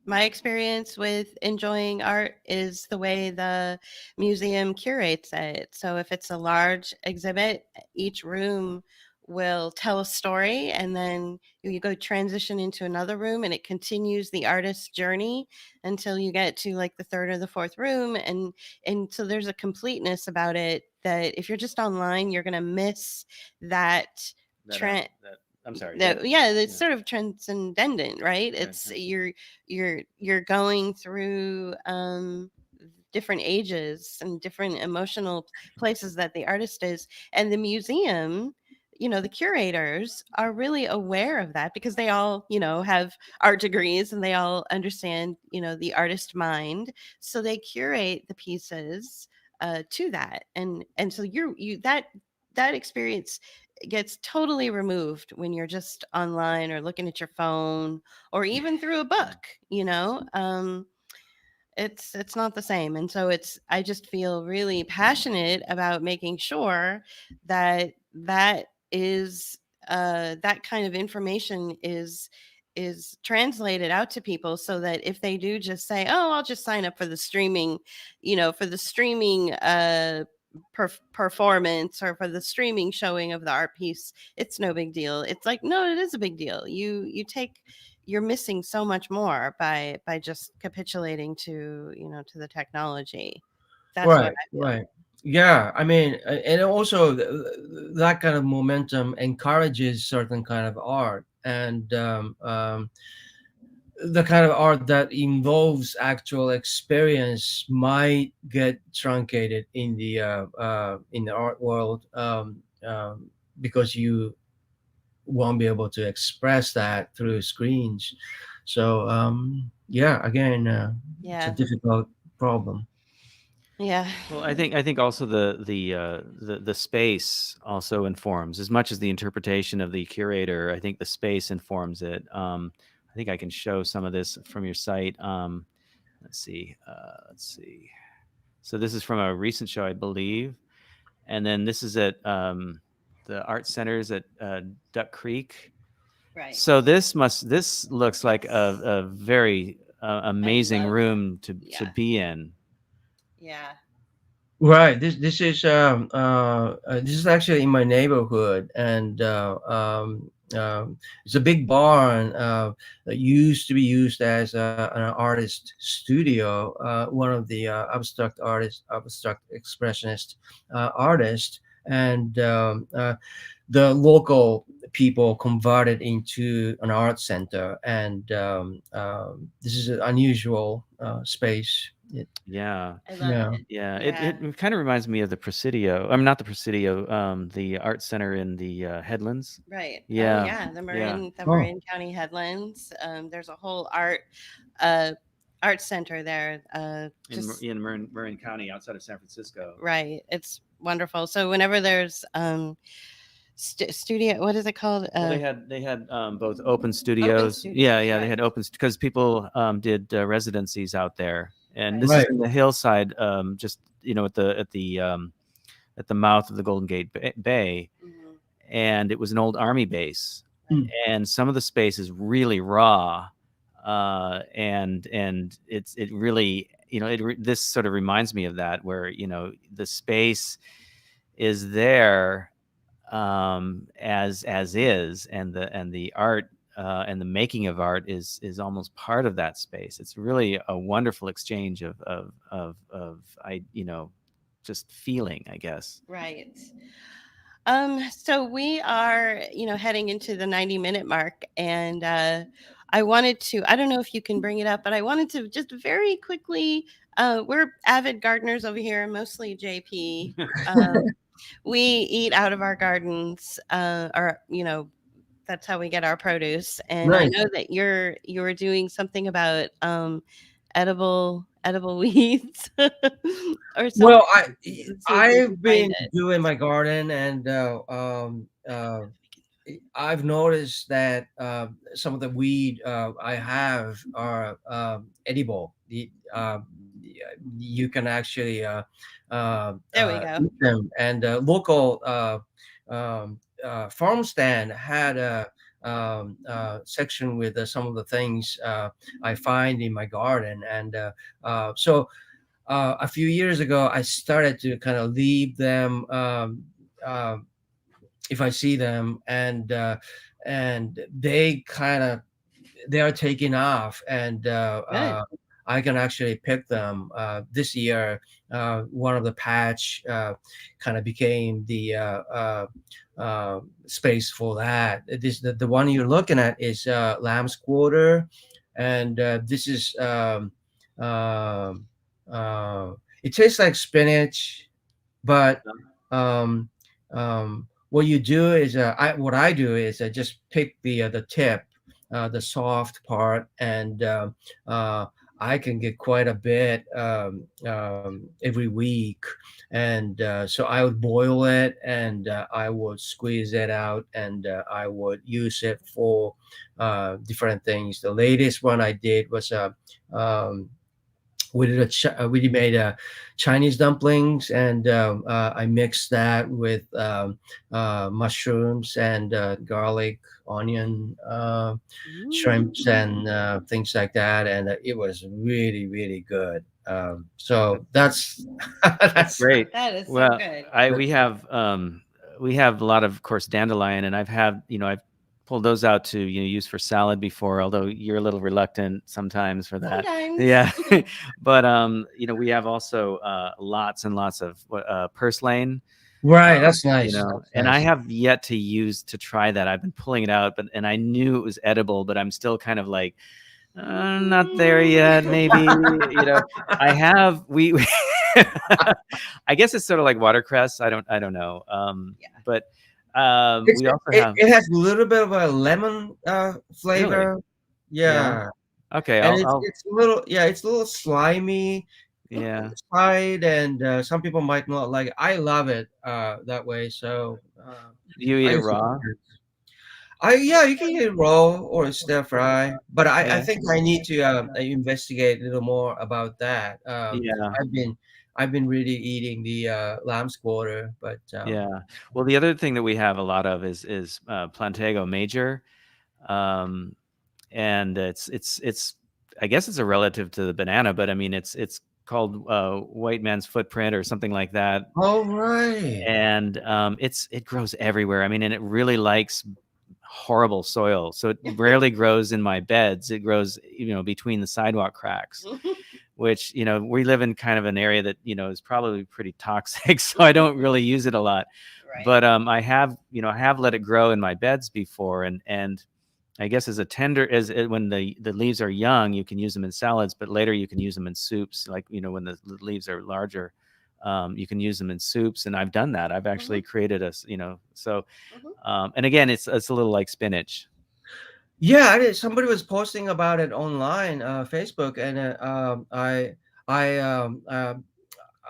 [SPEAKER 2] my experience with enjoying art is the way the museum curates it. So if it's a large exhibit, each room will tell a story, and then you go transition into another room, and it continues the artist's journey until you get to like the third or the fourth room, and so there's a completeness about it that if you're just online, you're going to miss that trend.
[SPEAKER 1] That I'm sorry.
[SPEAKER 2] No, yeah, it's
[SPEAKER 1] Yeah.
[SPEAKER 2] sort of transcendent, right?
[SPEAKER 1] Okay.
[SPEAKER 2] It's you're going through different ages and different emotional places that the artist is, and the museum, the curators are really aware of that because they all, have art degrees and they all understand, the artist mind, so they curate the pieces to that, and so you that experience gets totally removed when you're just online or looking at your phone or even through a book, it's not the same. And so I just feel really passionate about making sure that that is that kind of information is translated out to people, so that if they do just say, oh, I'll just sign up for the streaming, for the streaming performance or for the streaming showing of the art piece, it's no big deal. It's like, no, it is a big deal. You're missing so much more by just capitulating to the technology. That's what
[SPEAKER 3] Right,
[SPEAKER 2] I feel.
[SPEAKER 3] right. Yeah, I mean, and also that kind of momentum encourages certain kind of art, and the kind of art that involves actual experience might get truncated in the art world, because you won't be able to express that through screens. So yeah, again, it's a
[SPEAKER 2] Yeah.
[SPEAKER 3] difficult problem.
[SPEAKER 2] Yeah.
[SPEAKER 1] Well, I think also the space also informs as much as the interpretation of the curator. I think the space informs it. I think I can show some of this from your site. Let's see. Let's see. So this is from a recent show, I believe, and then this is at the art centers at Duck Creek.
[SPEAKER 2] Right.
[SPEAKER 1] So this looks like a very
[SPEAKER 2] I
[SPEAKER 1] amazing
[SPEAKER 2] love that.
[SPEAKER 1] room to
[SPEAKER 2] Yeah.
[SPEAKER 1] be in.
[SPEAKER 2] Yeah.
[SPEAKER 3] Right. This is actually in my neighborhood, and it's a big barn that used to be used as an artist studio. One of the abstract expressionist artists, and the local people converted into an art center, and this is an unusual space.
[SPEAKER 1] Yeah.
[SPEAKER 2] I love
[SPEAKER 3] Yeah.
[SPEAKER 2] it.
[SPEAKER 1] Yeah,
[SPEAKER 2] Yeah.
[SPEAKER 1] it kind of reminds me of the Presidio. I'm not the Presidio, the art center in the Headlands.
[SPEAKER 2] Right. Oh
[SPEAKER 1] Yeah,
[SPEAKER 2] yeah,
[SPEAKER 1] yeah,
[SPEAKER 2] The
[SPEAKER 3] Oh,
[SPEAKER 2] Marin County Headlands. There's a whole uh art center there. Just
[SPEAKER 1] in Marin County, outside of San Francisco.
[SPEAKER 2] right. It's wonderful. So whenever there's studio, what is it called?
[SPEAKER 1] Well, they had both open
[SPEAKER 2] Open
[SPEAKER 1] studios. Yeah,
[SPEAKER 2] studios,
[SPEAKER 1] yeah, they
[SPEAKER 2] right.
[SPEAKER 1] had open because people did residencies out there, and
[SPEAKER 2] Right.
[SPEAKER 1] this is
[SPEAKER 3] right.
[SPEAKER 1] in the hillside, just at the mouth of the Golden Gate Bay,
[SPEAKER 2] Mhm.
[SPEAKER 1] and it was an old army base,
[SPEAKER 3] Mm.
[SPEAKER 1] and some of the space is really raw, and it really this sort of reminds me of that, where the space is there as is, and the art and the making of art is almost part of that space. It's really a wonderful exchange of I just feeling, I guess.
[SPEAKER 2] Right. So we are, heading into the 90-minute mark, and I wanted to, I don't know if you can bring it up, but I wanted to just very quickly, we're avid gardeners over here, mostly JP. We eat out of our gardens, or, that's how we get our produce. And I
[SPEAKER 3] Nice.
[SPEAKER 2] know that you were doing something about edible weeds or something.
[SPEAKER 3] Well,
[SPEAKER 2] Let's see if we can
[SPEAKER 3] I've
[SPEAKER 2] find
[SPEAKER 3] been
[SPEAKER 2] it.
[SPEAKER 3] doing my garden, and I've noticed that some of the weed I have are edible. You can actually
[SPEAKER 2] There we go.
[SPEAKER 3] eat them. And local farm stand had a section with some of the things I find in my garden, and so a few years ago, I started to kind of leave them uh, if I see them, and they are taking off, and
[SPEAKER 2] Good.
[SPEAKER 3] I can actually pick them. This year, one of the patch kind of became the space for that. The one you're looking at is lamb's quarter, and this is um, uh, it tastes like spinach, but um, what you do is what I do is I just pick the tip, the soft part, and uh, I can get quite a bit every week, and so I would boil it, and I would squeeze it out, and I would use it for different things. The latest one I did was um, we made Chinese dumplings, and I mixed that with mushrooms and garlic, onion, shrimps,
[SPEAKER 2] Ooh,
[SPEAKER 3] and things like that, and it was really really good. So that's
[SPEAKER 1] That's
[SPEAKER 3] that's
[SPEAKER 1] great.
[SPEAKER 2] that is so
[SPEAKER 1] Well,
[SPEAKER 2] good.
[SPEAKER 1] I we have a lot of course dandelion, and I've pulled those out to use for salad before, although you're a little reluctant sometimes for that.
[SPEAKER 2] Sometimes.
[SPEAKER 1] Yeah. But we have also lots and lots of purslane,
[SPEAKER 3] right. That's nice.
[SPEAKER 1] and
[SPEAKER 3] That's
[SPEAKER 1] I
[SPEAKER 3] nice.
[SPEAKER 1] have yet to try that. I've been pulling it out, and I knew it was edible, but I'm still kind of like, not there yet. Maybe I have we I guess it's sort of like watercress. I don't know.
[SPEAKER 2] Yeah.
[SPEAKER 1] But
[SPEAKER 3] It's,
[SPEAKER 1] we also
[SPEAKER 3] it,
[SPEAKER 1] have
[SPEAKER 3] it has a little bit of a lemon
[SPEAKER 1] really,
[SPEAKER 3] flavor.
[SPEAKER 1] yeah.
[SPEAKER 3] Yeah.
[SPEAKER 1] Okay,
[SPEAKER 3] And
[SPEAKER 1] I'll
[SPEAKER 3] it's a little, yeah, it's a little slimy
[SPEAKER 1] yeah.
[SPEAKER 3] side, and some people might not like it. I love it that way, so
[SPEAKER 1] Do you eat
[SPEAKER 3] I
[SPEAKER 1] it
[SPEAKER 3] guess it
[SPEAKER 1] raw?
[SPEAKER 3] depends. Yeah, you can eat it raw or stir fry, but I
[SPEAKER 1] Yeah,
[SPEAKER 3] think I need to investigate a little more about that.
[SPEAKER 1] yeah,
[SPEAKER 3] I've been I've been really eating the lamb's quarter, but
[SPEAKER 1] yeah. Well, the other thing that we have a lot of is Plantago major, and it's I guess it's a relative to the banana, but I mean it's called White Man's Footprint or something like that.
[SPEAKER 3] All right.
[SPEAKER 1] And it grows everywhere. I mean, and it really likes horrible soil, so it rarely grows in my beds. It grows, between the sidewalk cracks, which, we live in kind of an area that, is probably pretty toxic, so I don't really use it a lot.
[SPEAKER 2] Right.
[SPEAKER 1] But I have let it grow in my beds before, and I guess as a tender as when the leaves are young, you can use them in salads, but later you can use them in soups. Like, when the leaves are larger, you can use them in soups, and I've done that. I've actually created so. And again, it's a little like spinach.
[SPEAKER 3] Yeah, I did. Somebody was posting about it online, Facebook, and I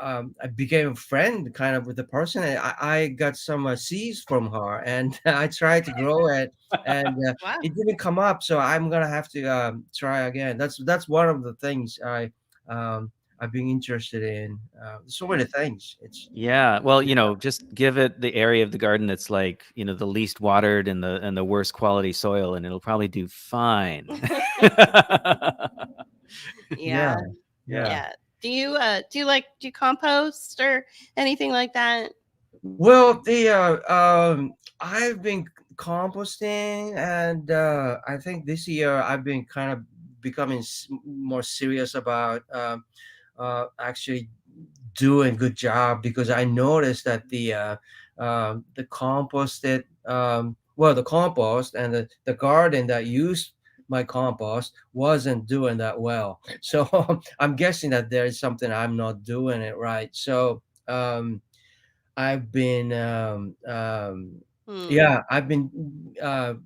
[SPEAKER 3] I became a friend kind of with the person. And I got some seeds from her, and I tried to grow it, and
[SPEAKER 2] Wow.
[SPEAKER 3] it didn't come up. So I'm gonna have to try again. That's one of the things I've been interested in. So many things. It's
[SPEAKER 1] Yeah, well, just give it the area of the garden that's like, the least watered and the worst quality soil, and it'll probably do fine.
[SPEAKER 3] yeah,
[SPEAKER 2] Yeah.
[SPEAKER 3] yeah.
[SPEAKER 2] Yeah. Do you compost or anything like that?
[SPEAKER 3] Well, I've been composting, and I think this year I've been kind of becoming more serious about actually doing good job, because I noticed that the composted well, the compost and the garden that used my compost wasn't doing that well. So I'm guessing that there is something I'm not doing it right. So I've been
[SPEAKER 2] Hmm.
[SPEAKER 3] yeah, I've been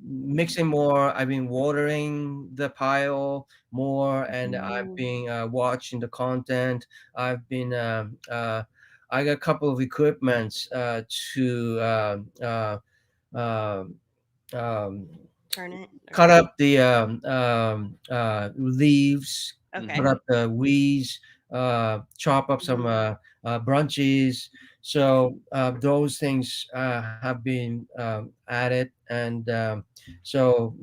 [SPEAKER 3] mixing more. I've been watering the pile more, and I've
[SPEAKER 2] Mm.
[SPEAKER 3] been watching the content. I've been I got a couple of equipments to um, um,
[SPEAKER 2] Turn it.
[SPEAKER 3] cut up the leaves, cut
[SPEAKER 2] Okay.
[SPEAKER 3] up the weeds, chop up some
[SPEAKER 2] Mhm.
[SPEAKER 3] branches. So those things have been added, and so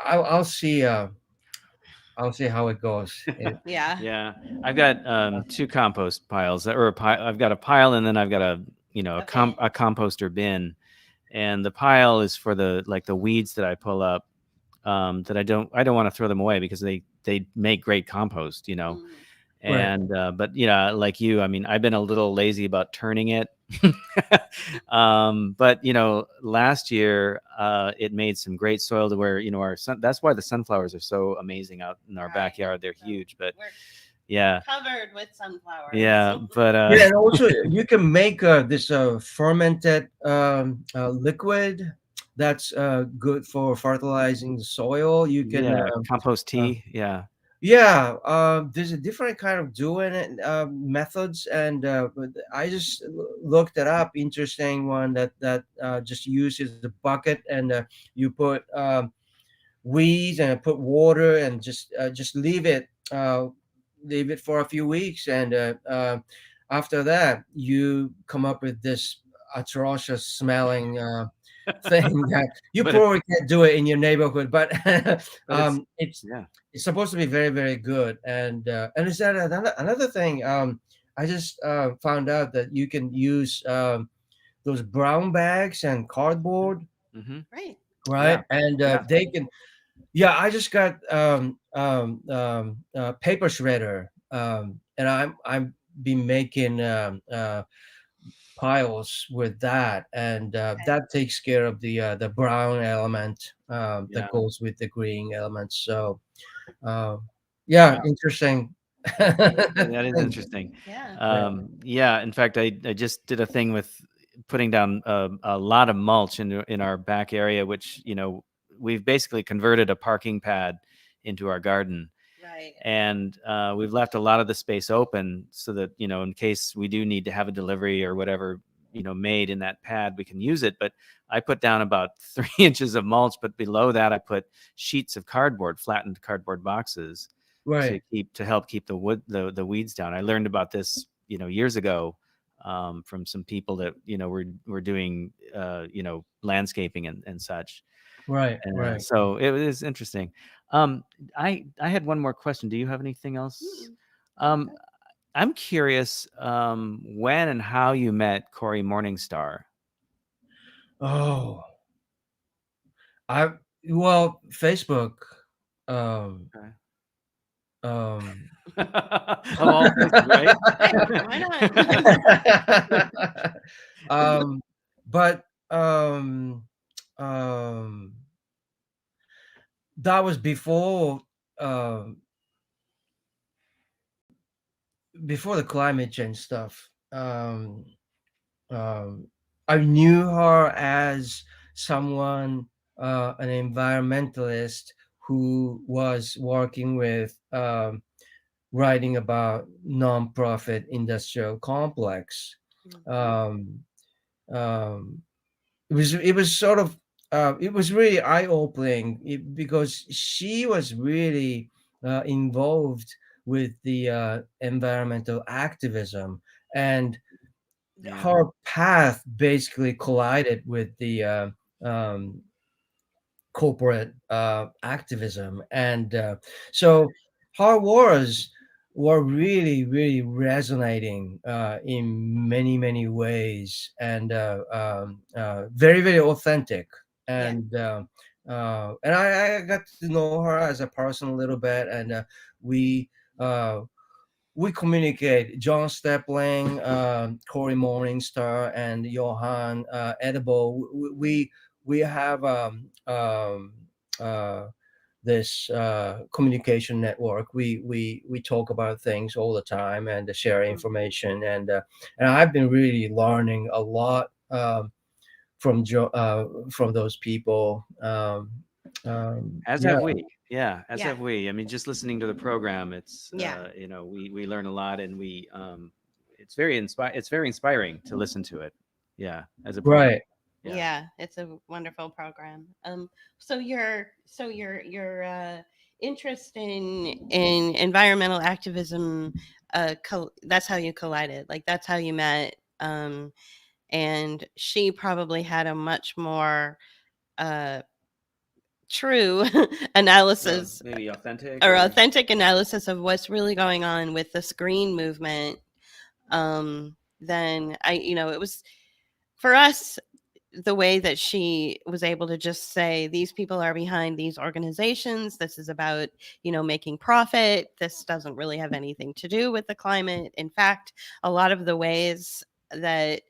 [SPEAKER 3] I'll see. I'll see how it goes.
[SPEAKER 2] Yeah.
[SPEAKER 1] Yeah, I've got two compost piles, or I've got a pile, and then I've got
[SPEAKER 2] Okay.
[SPEAKER 1] a composter bin, and the pile is for the weeds that I pull up, that I don't want to throw them away because they make great compost.
[SPEAKER 2] Mm.
[SPEAKER 3] Right.
[SPEAKER 1] And but like you, I mean, I've been a little lazy about turning it. But last year it made some great soil to where that's why the sunflowers are so amazing out in our
[SPEAKER 2] Right.
[SPEAKER 1] backyard. They're
[SPEAKER 2] So
[SPEAKER 1] huge. But
[SPEAKER 2] we're
[SPEAKER 1] yeah,
[SPEAKER 2] covered with sunflowers.
[SPEAKER 1] yeah, but
[SPEAKER 3] Yeah, and also you can make this fermented liquid that's good for fertilizing the soil. You can
[SPEAKER 1] yeah, compost
[SPEAKER 3] uh,
[SPEAKER 1] tea, yeah.
[SPEAKER 3] yeah, there's a different kind of doing it methods, and but I just looked it up. Interesting one that just uses the bucket, and you put weeds and put water, and just leave it for a few weeks, and after that you come up with this atrocious smelling thing that you
[SPEAKER 1] but it,
[SPEAKER 3] probably can't do it in your neighborhood, but
[SPEAKER 1] but it's
[SPEAKER 3] it's
[SPEAKER 1] yeah.
[SPEAKER 3] supposed to be very, very good. And is that another thing? I just found out that you can use those brown bags and cardboard,
[SPEAKER 1] Hmm.
[SPEAKER 2] Right.
[SPEAKER 3] right?
[SPEAKER 1] Yeah,
[SPEAKER 3] And
[SPEAKER 1] yeah,
[SPEAKER 3] they can. Yeah, I just got paper shredder, and I'm been making piles with that, and
[SPEAKER 2] Okay.
[SPEAKER 3] that takes care of the brown element that
[SPEAKER 1] yeah.
[SPEAKER 3] goes with the green element. So uh, yeah,
[SPEAKER 1] Wow.
[SPEAKER 3] interesting.
[SPEAKER 1] That is
[SPEAKER 3] Thing.
[SPEAKER 1] interesting.
[SPEAKER 2] Yeah.
[SPEAKER 3] Yeah,
[SPEAKER 1] Yeah, in fact, I just did a thing with putting down a lot of mulch in our back area, which we've basically converted a parking pad into our garden,
[SPEAKER 2] Right.
[SPEAKER 1] and we've left a lot of the space open so that in case we do need to have a delivery or whatever made in that pad, we can use it. But I put down about 3 inches of mulch, but below that I put sheets of cardboard, flattened cardboard boxes,
[SPEAKER 3] right,
[SPEAKER 1] to help keep the weeds down. I learned about this years ago, from some people that were doing landscaping and such.
[SPEAKER 3] right, right.
[SPEAKER 1] So it is interesting. I had one more question. Do you have anything else?
[SPEAKER 2] Mm.
[SPEAKER 1] Um, I'm curious when and how you met Corey Morningstar.
[SPEAKER 3] Oh, I well, Facebook. Um,
[SPEAKER 1] Okay.
[SPEAKER 3] um,
[SPEAKER 1] Of all places, right?
[SPEAKER 2] Hey, why not?
[SPEAKER 3] um, but um, that was um, before the climate change stuff. Um, I knew her as someone, an environmentalist who was working with writing about nonprofit industrial complex.
[SPEAKER 2] Mhm.
[SPEAKER 3] Um, um, it was sort of it was really eye opening because she was really involved with the environmental activism, and
[SPEAKER 1] Yeah.
[SPEAKER 3] her path basically collided with the um, corporate activism, and so her words were really resonating in many ways, and very authentic,
[SPEAKER 2] Yeah.
[SPEAKER 3] and I got to know her as a person a little bit, and we uh, we communicate. John Stepling, Corey Morningstar, and Johan Edible. We have uh, this communication network. We talk about things all the time and share
[SPEAKER 2] Mhm.
[SPEAKER 3] information. And I've been really learning a lot from those people.
[SPEAKER 1] As
[SPEAKER 3] Yeah,
[SPEAKER 1] have we. Yeah, as
[SPEAKER 2] Yeah.
[SPEAKER 1] have we. I mean, just listening to the program, it's
[SPEAKER 2] Yeah.
[SPEAKER 1] we learn a lot, and we it's very inspiring to listen to it. Yeah, as a program.
[SPEAKER 3] right.
[SPEAKER 1] Yeah.
[SPEAKER 2] Yeah, it's a wonderful program. So your interest in environmental activism, that's how you collided. Like that's how you met. And she probably had a much more uh true analysis
[SPEAKER 1] Maybe authentic
[SPEAKER 2] or
[SPEAKER 1] or
[SPEAKER 2] authentic analysis of what's really going on with the screen movement. Then it was for us the way that she was able to just say these people are behind these organizations, this is about making profit, this doesn't really have anything to do with the climate. In fact, a lot of the ways that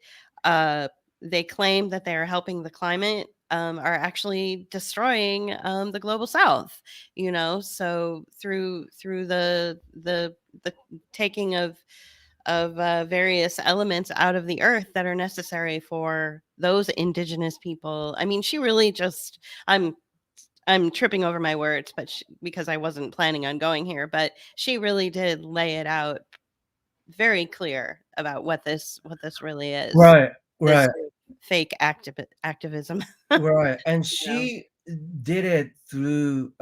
[SPEAKER 2] uh, they claim that they are helping the climate are actually destroying the global south, so through the taking of various elements out of the earth that are necessary for those indigenous people. I mean, she really just I'm tripping over my words, but because I wasn't planning on going here, but she really did lay it out very clear about what this really is.
[SPEAKER 3] Right,
[SPEAKER 2] This
[SPEAKER 3] right.
[SPEAKER 2] fake activism.
[SPEAKER 3] Right, and
[SPEAKER 2] you know.
[SPEAKER 3] she did it through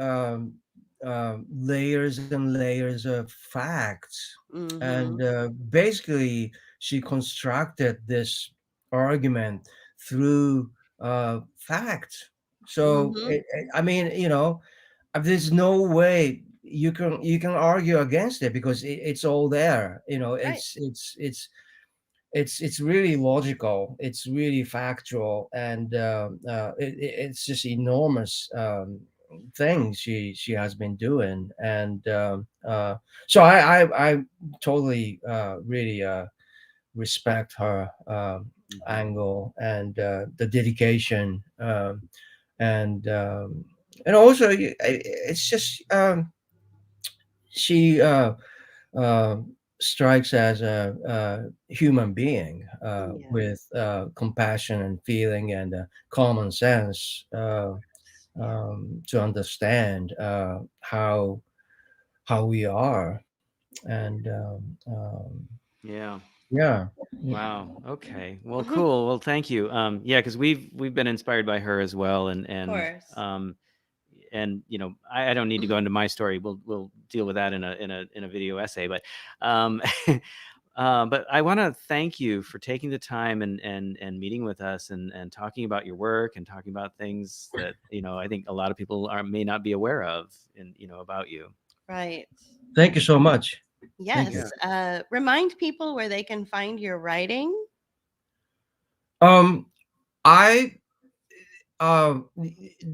[SPEAKER 3] layers and layers of facts, and
[SPEAKER 2] Mhm.
[SPEAKER 3] basically she constructed this argument through facts. So
[SPEAKER 2] Mhm.
[SPEAKER 3] I mean, there's no way you can argue against it because it's all there.
[SPEAKER 2] Right.
[SPEAKER 3] It's really logical, it's really factual, and it's just enormous things she has been doing, and so I totally really respect her
[SPEAKER 1] Mhm.
[SPEAKER 3] angle, and the dedication, and also it's just she uh, strikes as a human being
[SPEAKER 2] Yeah.
[SPEAKER 3] with compassion and feeling and common sense
[SPEAKER 2] Yeah.
[SPEAKER 3] to understand how we are, and
[SPEAKER 1] Yeah.
[SPEAKER 3] yeah.
[SPEAKER 1] Wow. Okay. Well, cool. Well, thank you. Yeah, because we've been inspired by her as well,
[SPEAKER 2] Of course.
[SPEAKER 1] and I don't need to go into my story. We'll deal with that in a video essay. Um, but I want to thank you for taking the time and meeting with us and talking about your work and talking about things that I think a lot of people may not be aware of and about you.
[SPEAKER 2] Right.
[SPEAKER 3] Thank you so much. Thank you.
[SPEAKER 2] Yes. Remind people where they can find your writing.
[SPEAKER 3] Um, I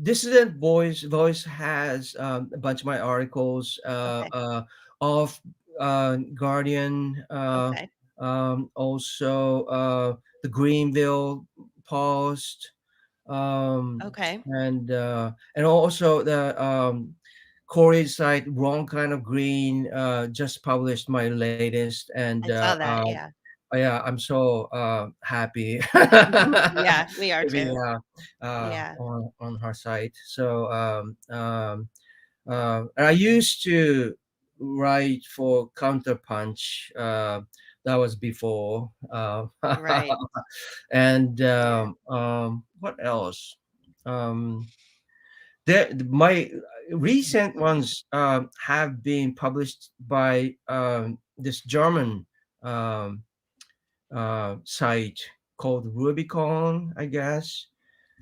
[SPEAKER 3] Dissident Voice has a bunch of my articles
[SPEAKER 2] Okay.
[SPEAKER 3] of Guardian,
[SPEAKER 2] Okay.
[SPEAKER 3] also the Greenville Post, um,
[SPEAKER 2] Okay.
[SPEAKER 3] and also the Corey site Wrong Kind of Green just published my latest, and
[SPEAKER 2] I saw that. Yeah.
[SPEAKER 3] yeah, I'm so happy
[SPEAKER 2] Yeah, we are
[SPEAKER 3] to be
[SPEAKER 2] too. Yeah.
[SPEAKER 3] on her site. So and I used to write for Counterpunch. That was before.
[SPEAKER 2] Right.
[SPEAKER 3] And
[SPEAKER 2] Yeah.
[SPEAKER 3] what else? Um, my recent ones have been published by this German um, site called Rubicon, I guess.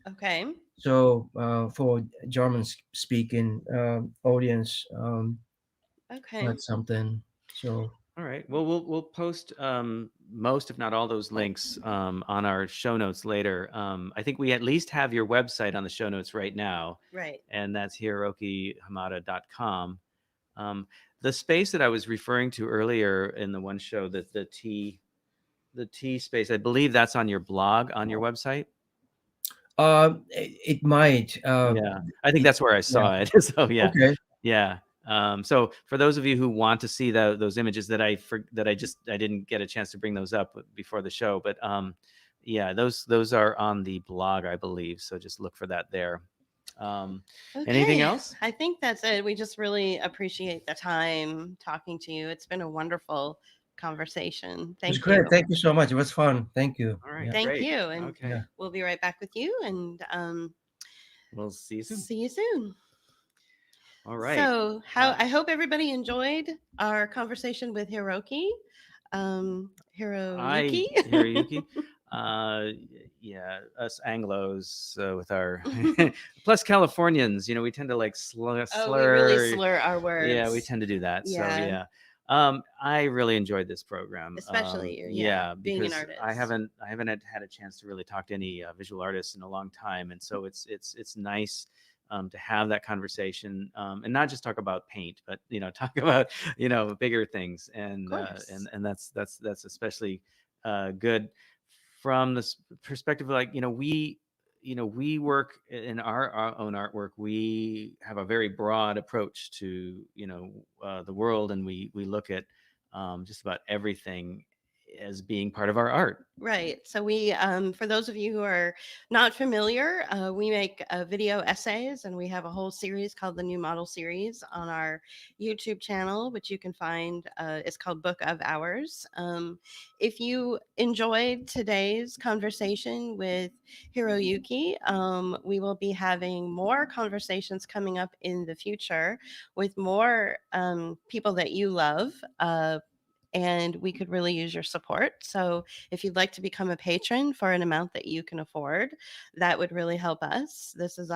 [SPEAKER 2] Okay.
[SPEAKER 3] So for German speaking audience,
[SPEAKER 2] Okay.
[SPEAKER 3] that's something. So
[SPEAKER 1] All right. Well, we'll post most, if not all, those links on our show notes later. I think we at least have your website on the show notes right now,
[SPEAKER 2] Right.
[SPEAKER 1] and that's hirokihamada.com. Um, the space that I was referring to earlier in the one show, that the T space, I believe that's on your blog on your website.
[SPEAKER 3] it might.
[SPEAKER 1] Yeah, I think
[SPEAKER 3] It,
[SPEAKER 1] that's where I
[SPEAKER 3] yeah.
[SPEAKER 1] saw it. So yeah,
[SPEAKER 3] Okay.
[SPEAKER 1] yeah. So for those of you who want to see those images that I didn't get a chance to bring those up before the show, but yeah, those are on the blog, I believe. So just look for that there. Anything
[SPEAKER 2] Okay.
[SPEAKER 1] else?
[SPEAKER 2] I think that's it. We just really appreciate the time talking to you. It's been a wonderful conversation.
[SPEAKER 3] It was
[SPEAKER 2] Thank
[SPEAKER 3] great.
[SPEAKER 2] you.
[SPEAKER 3] Thank you so much. It was fun. Thank you.
[SPEAKER 1] All right,
[SPEAKER 3] Yeah.
[SPEAKER 2] Thank
[SPEAKER 1] great.
[SPEAKER 2] you. And
[SPEAKER 1] Okay,
[SPEAKER 3] Yeah.
[SPEAKER 2] we'll be right back with you, and
[SPEAKER 1] we'll see you soon.
[SPEAKER 2] see you soon.
[SPEAKER 1] All right.
[SPEAKER 2] So, how I hope everybody enjoyed our conversation with Hiroyuki.
[SPEAKER 1] Hiroyuki. Uh, yeah, us Anglos with our plus Californians, we tend to like
[SPEAKER 2] Oh, we really
[SPEAKER 1] slur.
[SPEAKER 2] slur our
[SPEAKER 1] Yeah, we
[SPEAKER 2] words.
[SPEAKER 1] tend to do that. So
[SPEAKER 2] Yeah,
[SPEAKER 1] yeah, I really enjoyed this program.
[SPEAKER 2] especially you. Yeah,
[SPEAKER 1] Yeah,
[SPEAKER 2] being an
[SPEAKER 1] because
[SPEAKER 2] artist.
[SPEAKER 1] I haven't had a chance to really talk to any visual artists in a long time, and so it's nice. To have that conversation and not just talk about paint, but talk about bigger things,
[SPEAKER 2] Of course.
[SPEAKER 1] and that's especially good from this perspective. Like we work in our own artwork. We have a very broad approach to the world, and we look at just about everything as being part of our art.
[SPEAKER 2] Right. So we, for those of you who are not familiar, we make video essays, and we have a whole series called the New Model Series on our YouTube channel, which you can find. It's called Book of Hours. If you enjoyed today's conversation with Hiroyuki, we will be having more conversations coming up in the future with more people that you love. And we could really use your support. So, if you'd like to become a patron for an amount that you can afford, that would really help us. This is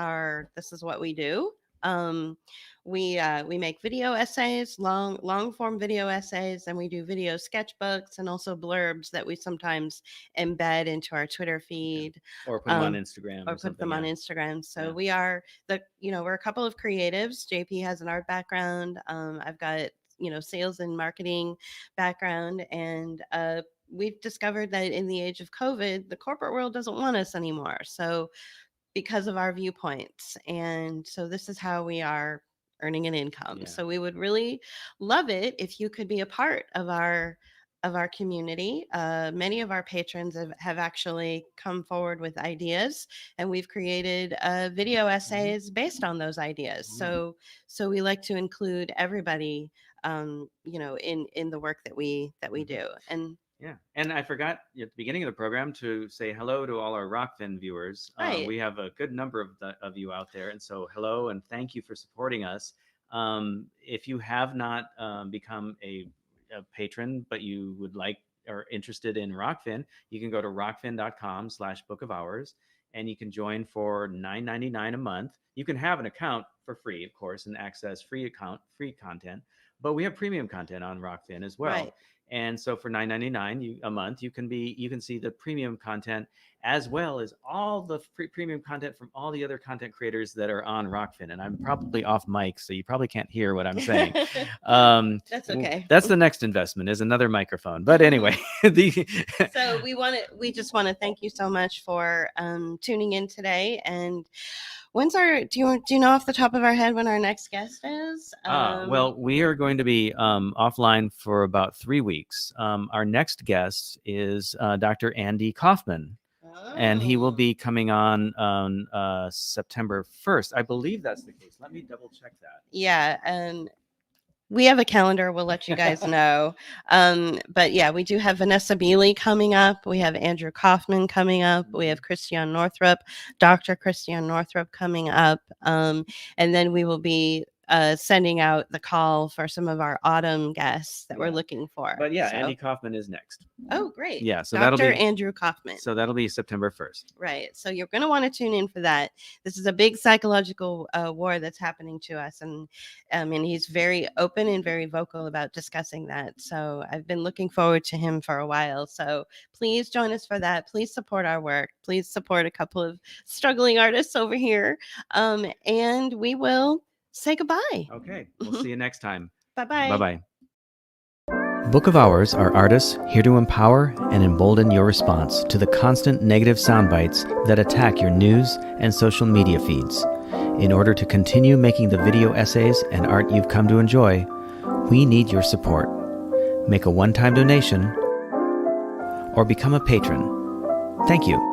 [SPEAKER 2] what we do. Um, we make video essays, long form video essays, and we do video sketchbooks and also blurbs that we sometimes embed into our Twitter
[SPEAKER 1] Yeah.
[SPEAKER 2] feed.
[SPEAKER 1] Or put them on
[SPEAKER 2] Um,
[SPEAKER 1] Instagram
[SPEAKER 2] or
[SPEAKER 1] or
[SPEAKER 2] put
[SPEAKER 1] something.
[SPEAKER 2] them on
[SPEAKER 1] Yeah.
[SPEAKER 2] Instagram. So
[SPEAKER 1] Yeah.
[SPEAKER 2] we are we're a couple of creatives. JP has an art background. I've got sales and marketing background, and we've discovered that in the age of COVID, the corporate world doesn't want us anymore. So because of our viewpoints, and so this is how we are earning an income.
[SPEAKER 1] Yeah.
[SPEAKER 2] So we would really love it if you could be a part of our community. Many of our patrons have actually come forward with ideas, and we've created video essays based on those ideas. So we like to include everybody, in the work that we do. And
[SPEAKER 1] Yeah, and I forgot at the beginning of the program to say hello to all our Rockfin viewers.
[SPEAKER 2] right,
[SPEAKER 1] We have a good number of you out there, and so hello and thank you for supporting us. If you have not become a patron, but you would like or interested in Rockfin, you can go to rockfin.com/book of hours, and you can join for $9.99 a month. You can have an account for free, of course, and access free content. but we have premium content on Rockfin as well.
[SPEAKER 2] Right.
[SPEAKER 1] And so for $9.99 a month, you can see the premium content as well as all the premium content from all the other content creators that are on Rockfin. And I'm probably off mic, so you probably can't hear what I'm saying.
[SPEAKER 2] That's okay.
[SPEAKER 1] That's the next investment, is another microphone. But anyway,
[SPEAKER 2] So we just want to thank you so much for tuning in today. And when's do you know off the top of our head when our next guest is?
[SPEAKER 1] Well, we are going to be offline for about 3 weeks. Our next guest is Dr. Andy Kaufman. And he will be coming on September 1st. I believe that's the case. Let me double check that.
[SPEAKER 2] Yeah, and we have a calendar. We'll let you guys know. But yeah, we do have Vanessa Beeley coming up. We have Andrew Kaufman coming up. We have Christian Northrup, Dr. Christian Northrup coming up. And then we will be sending out the call for some of our autumn guests that we're looking for.
[SPEAKER 1] But yeah, Andy Kaufman is next.
[SPEAKER 2] Oh, great.
[SPEAKER 1] Yeah, so
[SPEAKER 2] Dr. Andrew Kaufman.
[SPEAKER 1] So that'll be September 1st.
[SPEAKER 2] Right. So you're going to want to tune in for that. This is a big psychological war that's happening to us. And he's very open and very vocal about discussing that. So I've been looking forward to him for a while. So please join us for that. Please support our work. Please support a couple of struggling artists over here. And we will say goodbye.
[SPEAKER 1] Okay. We'll see you next time.
[SPEAKER 2] Bye-bye.
[SPEAKER 1] Bye-bye. Book of Hours are artists here to empower and embolden your response to the constant negative sound bites that attack your news and social media feeds. In order to continue making the video essays and art you've come to enjoy, we need your support. Make a one-time donation or become a patron. Thank you.